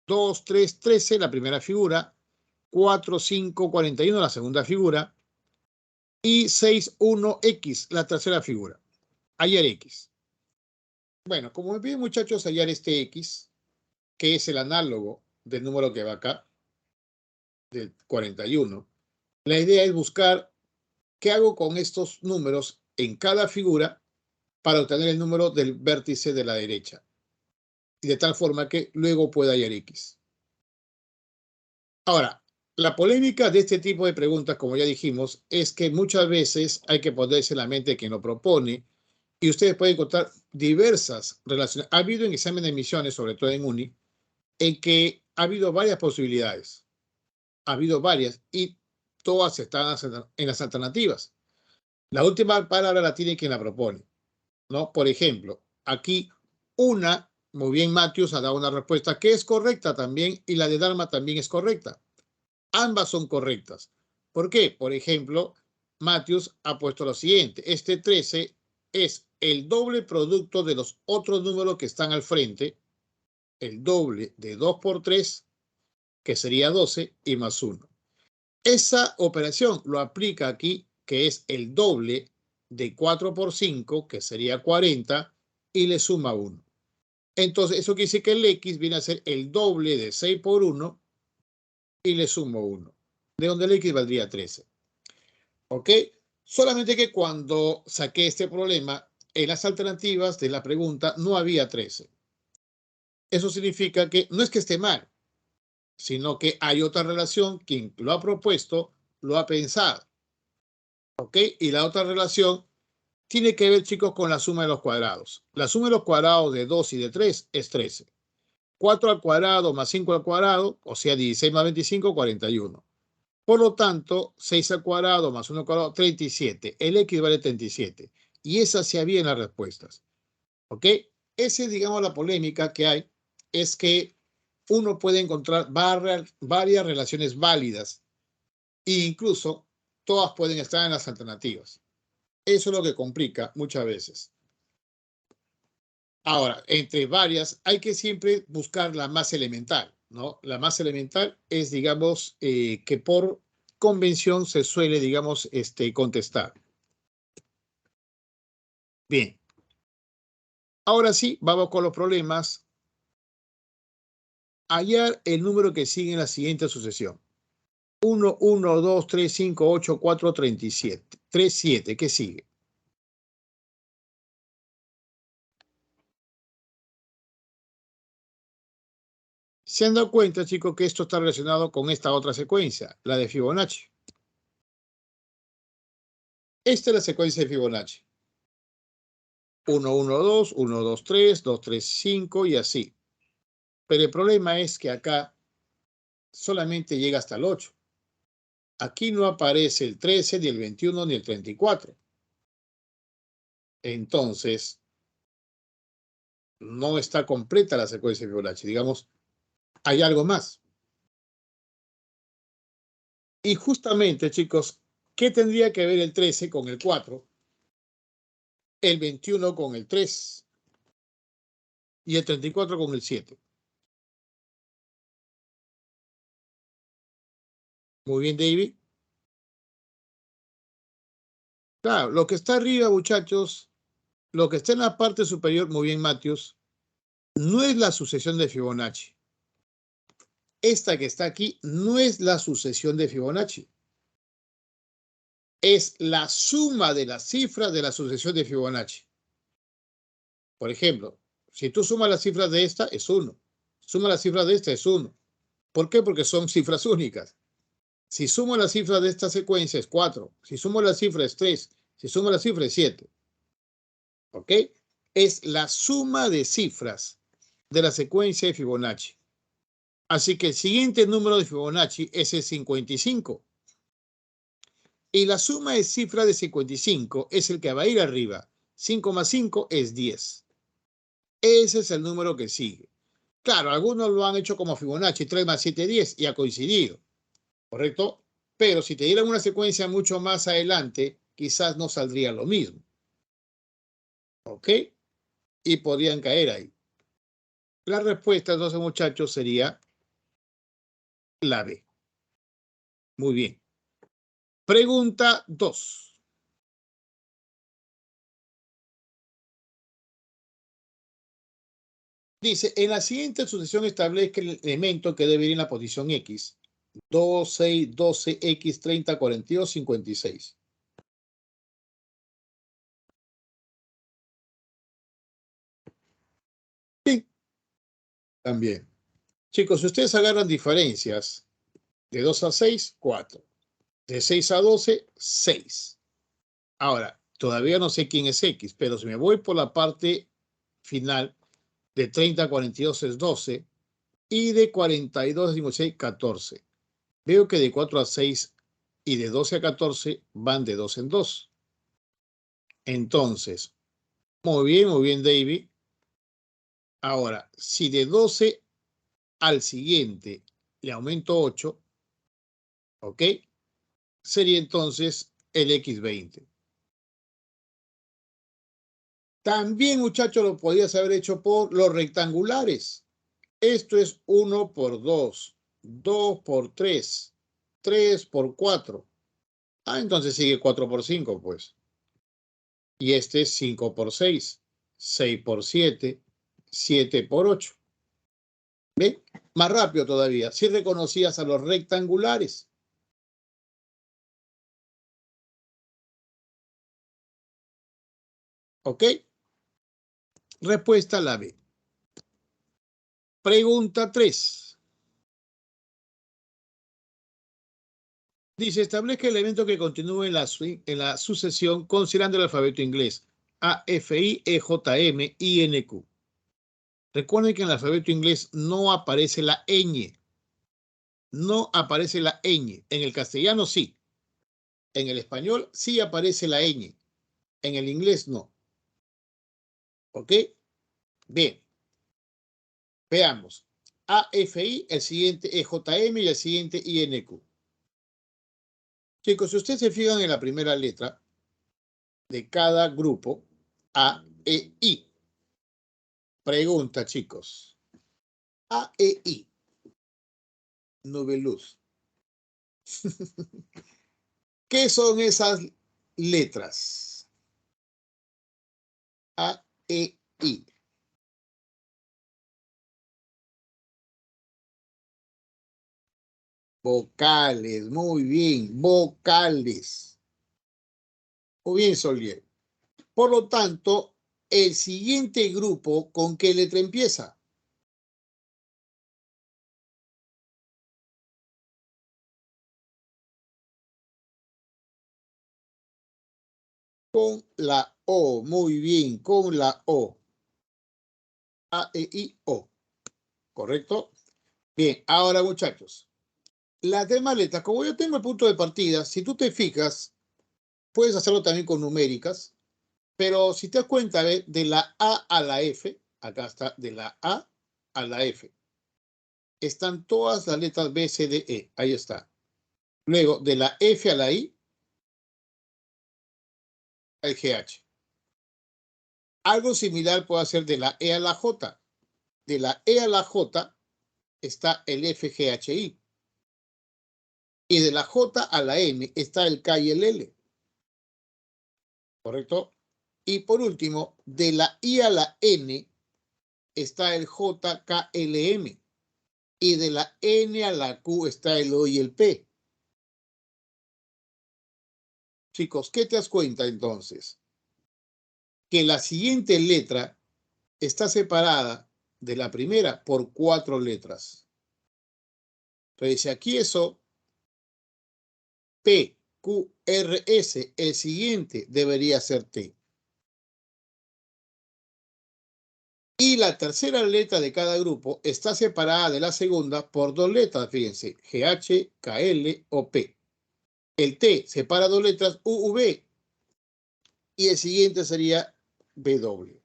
2, 3, 13, la primera figura. 4, 5, 41, la segunda figura. Y 6, 1, X, la tercera figura. Hallar X. Bueno, como me piden, muchachos, hallar este X, que es el análogo del número que va acá, del 41, la idea es buscar qué hago con estos números en cada figura para obtener el número del vértice de la derecha, y de tal forma que luego pueda hallar X. Ahora, la polémica de este tipo de preguntas, como ya dijimos, es que muchas veces hay que ponerse en la mente quien lo propone, y ustedes pueden encontrar diversas relaciones. Ha habido en examen de admisiones, sobre todo en UNI, en que ha habido varias posibilidades. Ha habido varias y todas están en las alternativas. La última palabra la tiene quien la propone, ¿no? Por ejemplo, aquí una, muy bien, Matthews ha dado una respuesta que es correcta también y la de Dharma también es correcta. Ambas son correctas. ¿Por qué? Por ejemplo, Matthews ha puesto lo siguiente. Este 13 es el doble producto de los otros números que están al frente, el doble de 2 por 3, que sería 12, y más 1. Esa operación lo aplica aquí, que es el doble de 4 por 5, que sería 40, y le suma 1. Entonces, eso quiere decir que el X viene a ser el doble de 6 por 1 y le sumo 1, de donde el X valdría 13. ¿Ok? Solamente que cuando saqué este problema, en las alternativas de la pregunta no había 13. Eso significa que no es que esté mal, sino que hay otra relación, quien lo ha propuesto, lo ha pensado. ¿Ok? Y la otra relación tiene que ver, chicos, con la suma de los cuadrados. La suma de los cuadrados de 2 y de 3 es 13. 4 al cuadrado más 5 al cuadrado, o sea, 16 más 25, 41. Por lo tanto, 6 al cuadrado más 1 al cuadrado, 37. El X vale 37. Y esa se había en las respuestas. ¿Ok? Esa es, digamos, la polémica que hay, es que uno puede encontrar varias relaciones válidas e incluso todas pueden estar en las alternativas. Eso es lo que complica muchas veces. Ahora, entre varias, hay que siempre buscar la más elemental, ¿no? La más elemental es, digamos, que por convención se suele, digamos, contestar. Bien. Ahora sí, vamos con los problemas. Hallar el número que sigue en la siguiente sucesión. 1, 1, 2, 3, 5, 8, 4, 37. 3, 7. ¿Qué sigue? Se han dado cuenta, chicos, que esto está relacionado con esta otra secuencia, la de Fibonacci. Esta es la secuencia de Fibonacci. 1, 1, 2, 1, 2, 3, 2, 3, 5 y así. Pero el problema es que acá solamente llega hasta el 8. Aquí no aparece el 13, ni el 21, ni el 34. Entonces, no está completa la secuencia de Fibonacci. Digamos, hay algo más. Y justamente, chicos, ¿qué tendría que ver el 13 con el 4? El 21 con el 3 y el 34 con el 7. Muy bien, David. Claro, lo que está arriba, muchachos, lo que está en la parte superior, muy bien, Matius, no es la sucesión de Fibonacci. Esta que está aquí no es la sucesión de Fibonacci. Es la suma de las cifras de la sucesión de Fibonacci. Por ejemplo, si tú sumas las cifras de esta, es 1. Suma las cifras de esta, es 1. ¿Por qué? Porque son cifras únicas. Si sumo las cifras de esta secuencia, es 4. Si sumo las cifras, es 3. Si sumo las cifras, es 7. ¿Ok? Es la suma de cifras de la secuencia de Fibonacci. Así que el siguiente número de Fibonacci es el 55. Y la suma de cifras de 55 es el que va a ir arriba. 5 más 5 es 10. Ese es el número que sigue. Claro, algunos lo han hecho como Fibonacci, 3 más 7, 10, y ha coincidido. ¿Correcto? Pero si te dieran una secuencia mucho más adelante, quizás no saldría lo mismo. ¿Ok? Y podrían caer ahí. La respuesta, entonces, muchachos, sería la B. Muy bien. Pregunta 2. Dice, en la siguiente sucesión establezca el elemento que debe ir en la posición X. 2, 6, 12, X, 30, 42, 56. Sí, también. Chicos, si ustedes agarran diferencias de 2 a 6, 4. De 6 a 12, 6. Ahora, todavía no sé quién es X, pero si me voy por la parte final, de 30 a 42 es 12 y de 42 a 56, 14. Veo que de 4 a 6 y de 12 a 14 van de 2 en 2. Entonces, muy bien, David. Ahora, si de 12 al siguiente le aumento 8, ¿ok? Sería entonces el X20. También, muchachos, lo podías haber hecho por los rectangulares. Esto es 1 por 2, 2 por 3, 3 por 4. Ah, entonces sigue 4 por 5, pues. Y este es 5 por 6, 6 por 7, 7 por 8. ¿Ven? Más rápido todavía. Si reconocías a los rectangulares. ¿Ok? Respuesta la B. Pregunta 3. Dice, establezca el elemento que continúe en la sucesión considerando el alfabeto inglés. A, F, I, E, J, M, I, N, Q. Recuerden que en el alfabeto inglés no aparece la ñ. No aparece la ñ. En el castellano sí. En el español sí aparece la ñ. En el inglés no. ¿Ok? Bien. Veamos. AFI, el siguiente EJM y el siguiente INQ. Chicos, si ustedes se fijan en la primera letra de cada grupo, A, E, I. Pregunta, chicos. A, E, I. Nube luz. ¿Qué son esas letras? A, E, I. Vocales, muy bien, vocales. Muy bien, Solier. Por lo tanto, el siguiente grupo, ¿con qué letra empieza? Con la O, muy bien, con la O. A, E, I, O. ¿Correcto? Bien, ahora muchachos, las demás letras, como yo tengo el punto de partida, si tú te fijas, puedes hacerlo también con numéricas, pero si te das cuenta de la A a la F, acá está, de la A a la F, están todas las letras B, C, D, E, ahí está. Luego, de la F a la I, el GH. Algo similar puede hacer de la E a la J. De la E a la J está el FGHI. Y de la J a la M está el K y el L. ¿Correcto? Y por último, de la I a la N está el JKLM. Y de la N a la Q está el O y el P. Chicos, ¿qué te das cuenta entonces? Que la siguiente letra está separada de la primera por 4 letras. Entonces, si aquí eso, P, Q, R, S, el siguiente debería ser T. Y la tercera letra de cada grupo está separada de la segunda por 2 letras, fíjense, GH, KL o P. El T separa 2 letras, UV, y el siguiente sería W.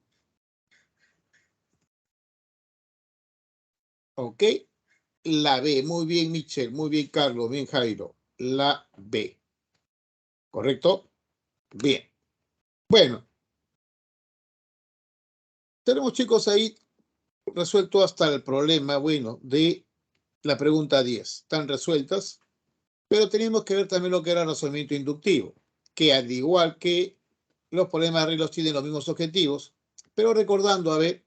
¿Ok? La B, muy bien Michelle, muy bien Carlos, bien Jairo. La B. ¿Correcto? Bien. Bueno, tenemos chicos ahí resuelto hasta el problema, bueno, de la pregunta 10. Están resueltas, pero tenemos que ver también lo que era razonamiento inductivo, que al igual que los problemas de arreglos tienen los mismos objetivos, pero recordando, a ver,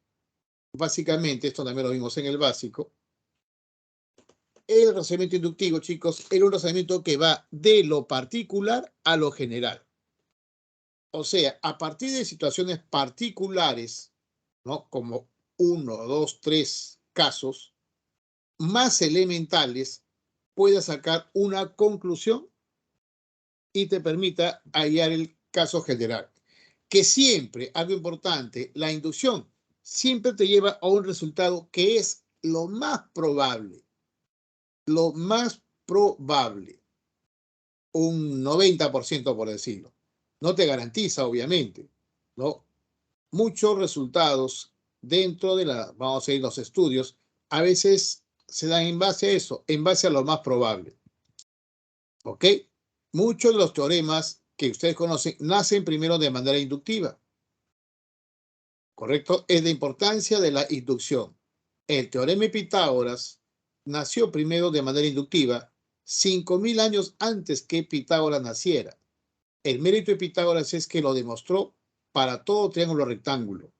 básicamente, esto también lo vimos en el básico, el razonamiento inductivo, chicos, era un razonamiento que va de lo particular a lo general. O sea, a partir de situaciones particulares, ¿no? Como 1, 2, 3 casos más elementales, puedas sacar una conclusión y te permita hallar el caso general. Que siempre, algo importante, la inducción siempre te lleva a un resultado que es lo más probable. Lo más probable. Un 90% por decirlo. No te garantiza, obviamente, ¿no? Muchos resultados dentro de vamos a ir los estudios, a veces se dan en base a eso, en base a lo más probable. ¿Ok? Muchos de los teoremas que ustedes conocen nacen primero de manera inductiva. ¿Correcto? Es de importancia de la inducción. El teorema de Pitágoras nació primero de manera inductiva 5.000 años antes que Pitágoras naciera. El mérito de Pitágoras es que lo demostró para todo triángulo rectángulo,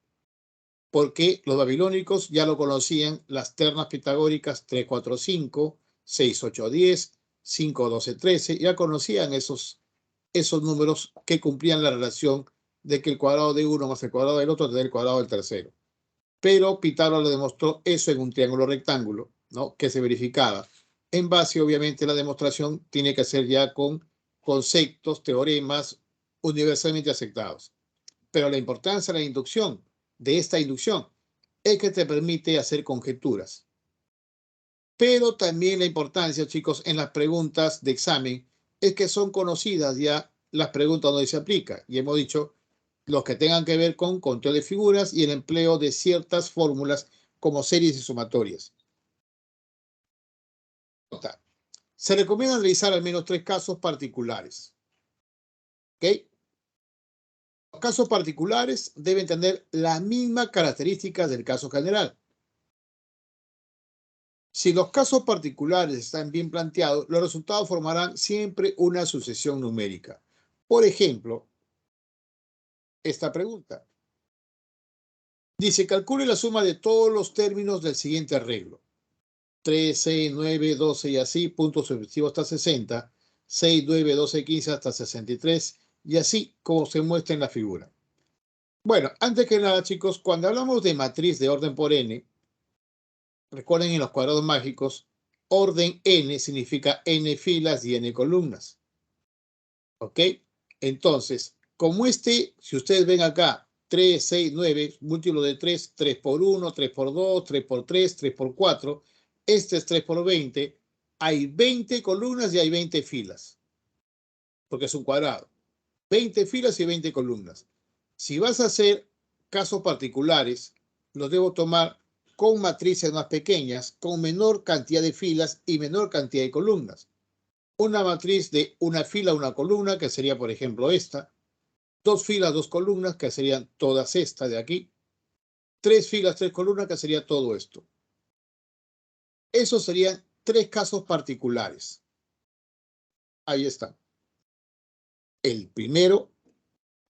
porque los babilónicos ya lo conocían, las ternas pitagóricas 3, 4, 5, 6, 8, 10, 5, 12, 13, ya conocían esos números que cumplían la relación de que el cuadrado de uno más el cuadrado del otro te da el cuadrado del tercero. Pero Pitágoras lo demostró eso en un triángulo rectángulo, ¿no? Que se verificaba. En base, obviamente, la demostración tiene que ser ya con conceptos, teoremas universalmente aceptados. Pero la importancia de la inducción, de esta inducción, es que te permite hacer conjeturas. Pero también la importancia, chicos, en las preguntas de examen, es que son conocidas ya las preguntas donde se aplica. Y hemos dicho los que tengan que ver con conteo de figuras y el empleo de ciertas fórmulas como series y sumatorias. Se recomienda analizar al menos 3 casos particulares. ¿Ok? Los casos particulares deben tener las mismas características del caso general. Si los casos particulares están bien planteados, los resultados formarán siempre una sucesión numérica. Por ejemplo, esta pregunta. Dice, calcule la suma de todos los términos del siguiente arreglo. 3, 6, 9, 12 y así, puntos sucesivos hasta 60, 6, 9, 12, 15 hasta 63 y así como se muestra en la figura. Bueno, antes que nada, chicos, cuando hablamos de matriz de orden por n, recuerden en los cuadrados mágicos, orden n significa n filas y n columnas. ¿Ok? Entonces, como si ustedes ven acá, 3, 6, 9, múltiplo de 3, 3 por 1, 3 por 2, 3 por 3, 3 por 4, este es 3 por 20, hay 20 columnas y hay 20 filas, porque es un cuadrado. 20 filas y 20 columnas. Si vas a hacer casos particulares, los debo tomar con matrices más pequeñas, con menor cantidad de filas y menor cantidad de columnas. Una matriz de una fila, una columna, que sería, por ejemplo, esta. 2 filas, 2 columnas, que serían todas estas de aquí. 3 filas, 3 columnas, que sería todo esto. Esos serían 3 casos particulares. Ahí está. El primero,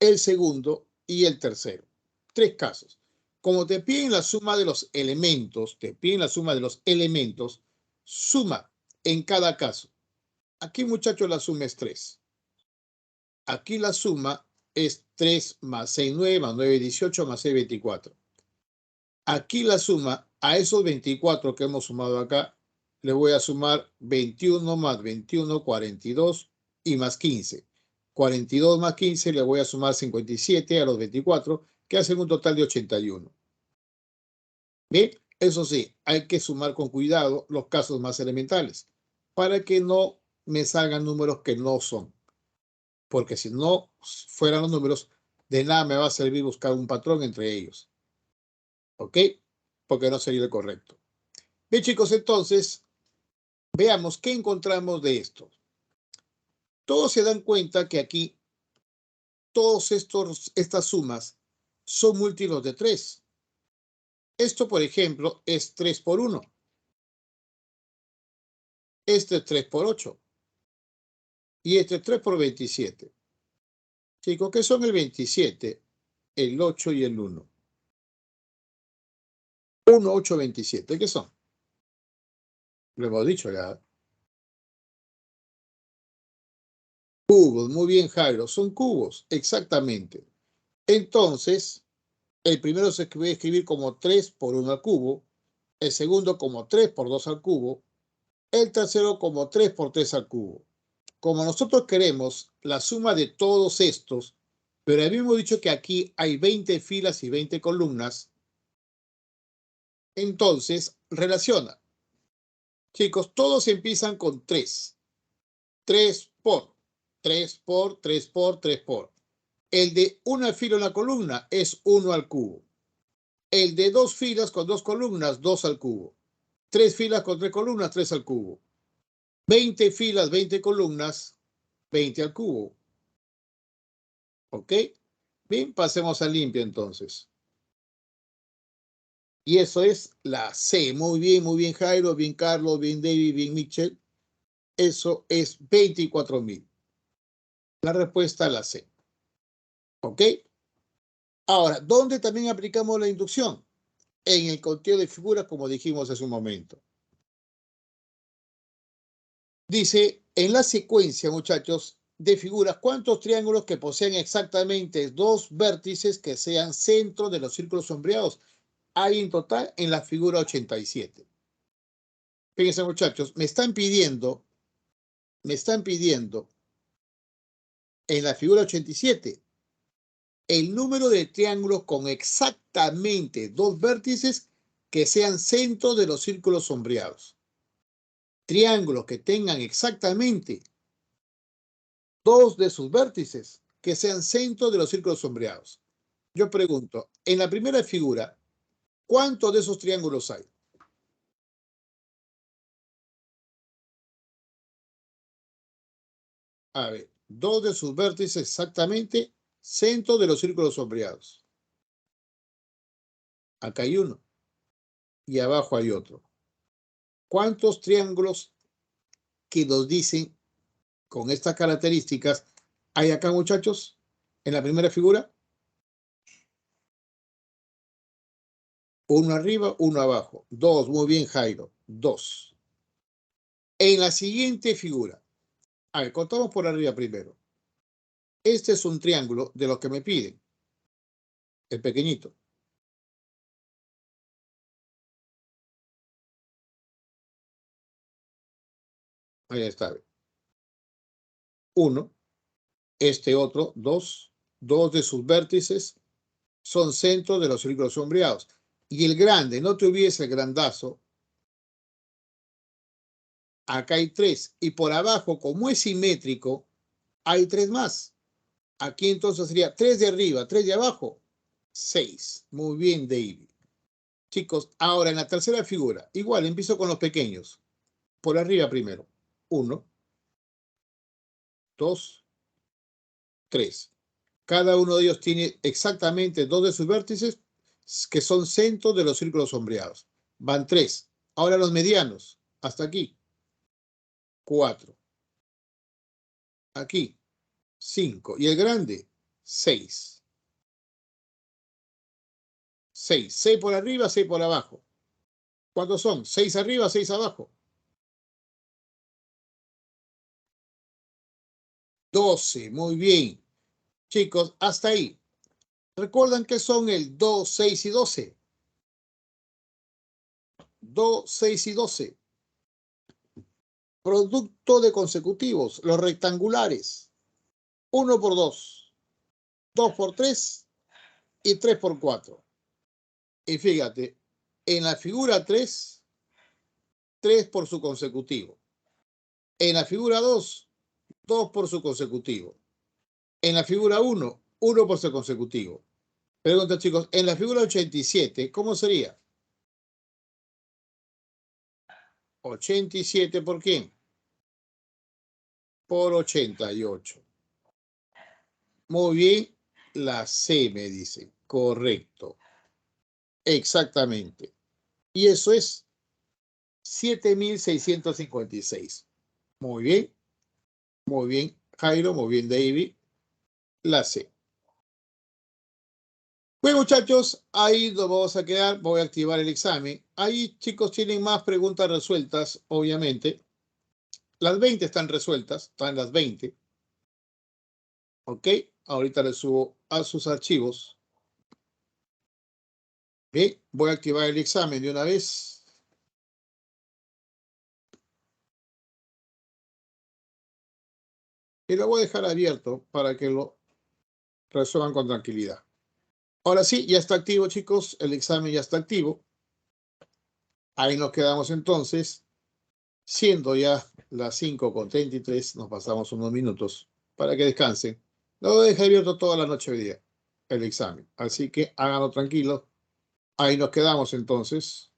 el segundo y el tercero. Tres casos. Como te piden la suma de los elementos, suma en cada caso. Aquí, muchachos, la suma es 3. Aquí la suma es 3 más 6, 9, más 9, 18, más 6, 24. Aquí la suma a esos 24 que hemos sumado acá, le voy a sumar 21 más 21, 42 y más 15. 42 más 15 le voy a sumar 57 a los 24, que hacen un total de 81. Bien, eso sí, hay que sumar con cuidado los casos más elementales para que no me salgan números que no son. Porque si no fueran los números, de nada me va a servir buscar un patrón entre ellos. ¿Ok? Porque no sería el correcto. Bien, chicos, entonces, veamos qué encontramos de esto. Todos se dan cuenta que aquí, estas sumas son múltiplos de 3. Esto, por ejemplo, es 3 por 1. Este es 3 por 8. Y este es 3 por 27. Chicos, ¿qué son el 27, el 8 y el 1? 1, 8, 27. ¿Qué son? Lo hemos dicho ya. Cubos, muy bien, Jairo. Son cubos, exactamente. Entonces, el primero se voy a escribir como 3 por 1 al cubo. El segundo como 3 por 2 al cubo. El tercero como 3 por 3 al cubo. Como nosotros queremos la suma de todos estos, pero habíamos dicho que aquí hay 20 filas y 20 columnas, entonces relaciona. Chicos, todos empiezan con 3. 3 por, 3 por, 3 por, 3 por. El de una fila en la columna es 1 al cubo. El de 2 filas con 2 columnas, 2 al cubo. 3 filas con 3 columnas, 3 al cubo. 20 filas, 20 columnas, 20 al cubo. ¿Ok? Bien, pasemos a limpio entonces. Y eso es la C. Muy bien, Jairo, bien, Carlos, bien, David, bien, Mitchell. Eso es 24.000. La respuesta es la C. ¿Ok? Ahora, ¿dónde también aplicamos la inducción? En el conteo de figuras, como dijimos hace un momento. Dice, en la secuencia, muchachos, de figuras, ¿cuántos triángulos que poseen exactamente 2 vértices que sean centro de los círculos sombreados hay en total en la figura 87? Fíjense, muchachos, me están pidiendo en la figura 87 el número de triángulos con exactamente 2 vértices que sean centro de los círculos sombreados. Triángulos que tengan exactamente 2 de sus vértices que sean centro de los círculos sombreados. Yo pregunto, en la primera figura, ¿cuántos de esos triángulos hay? A ver, 2 de sus vértices exactamente centro de los círculos sombreados. Acá hay uno y abajo hay otro. ¿Cuántos triángulos que nos dicen con estas características hay acá, muchachos? En la primera figura, uno arriba, uno abajo. 2, muy bien, Jairo, 2. En la siguiente figura, a ver, contamos por arriba primero. Este es un triángulo de los que me piden, el pequeñito. Ahí está. 1, este otro, 2. 2 de sus vértices son centros de los círculos sombreados. Y el grande, no te olvides el grandazo. Acá hay 3. Y por abajo, como es simétrico, hay 3 más. Aquí entonces sería 3 de arriba, 3 de abajo, 6. Muy bien, David. Chicos, ahora en la tercera figura, igual empiezo con los pequeños. Por arriba primero. 1, 2, 3. Cada uno de ellos tiene exactamente 2 de sus vértices que son centros de los círculos sombreados. Van 3. Ahora los medianos. Hasta aquí. 4. Aquí. 5. Y el grande, 6. 6. 6 por arriba, 6 por abajo. ¿Cuántos son? 6 arriba, 6 abajo. 12. Muy bien. Chicos, hasta ahí. ¿Recuerdan qué son el 2, 6 y 12? 2, 6 y 12. Producto de consecutivos, los rectangulares. 1 por 2, 2 por 3 y 3 por 4. Y fíjate, en la figura 3, 3 por su consecutivo. En la figura 2, 2 por su consecutivo. En la figura 1, 1 por su consecutivo. Pregunta, chicos, en la figura 87, ¿cómo sería? 87 ¿por quién? Por 88. Muy bien, la C me dice. Correcto. Exactamente. Y eso es 7656. Muy bien. Muy bien, Jairo. Muy bien, David. La C. Bueno, muchachos, ahí nos vamos a quedar. Voy a activar el examen. Ahí, chicos, tienen más preguntas resueltas, obviamente. Las 20 están resueltas. Están las 20. Ok. Ahorita les subo a sus archivos. Bien, voy a activar el examen de una vez. Y lo voy a dejar abierto para que lo resuelvan con tranquilidad. Ahora sí, ya está activo, chicos. El examen ya está activo. Ahí nos quedamos entonces. Siendo ya las 5:33, nos pasamos unos minutos para que descansen. Lo dejo abierto toda la noche hoy día, el examen. Así que háganlo tranquilo. Ahí nos quedamos entonces.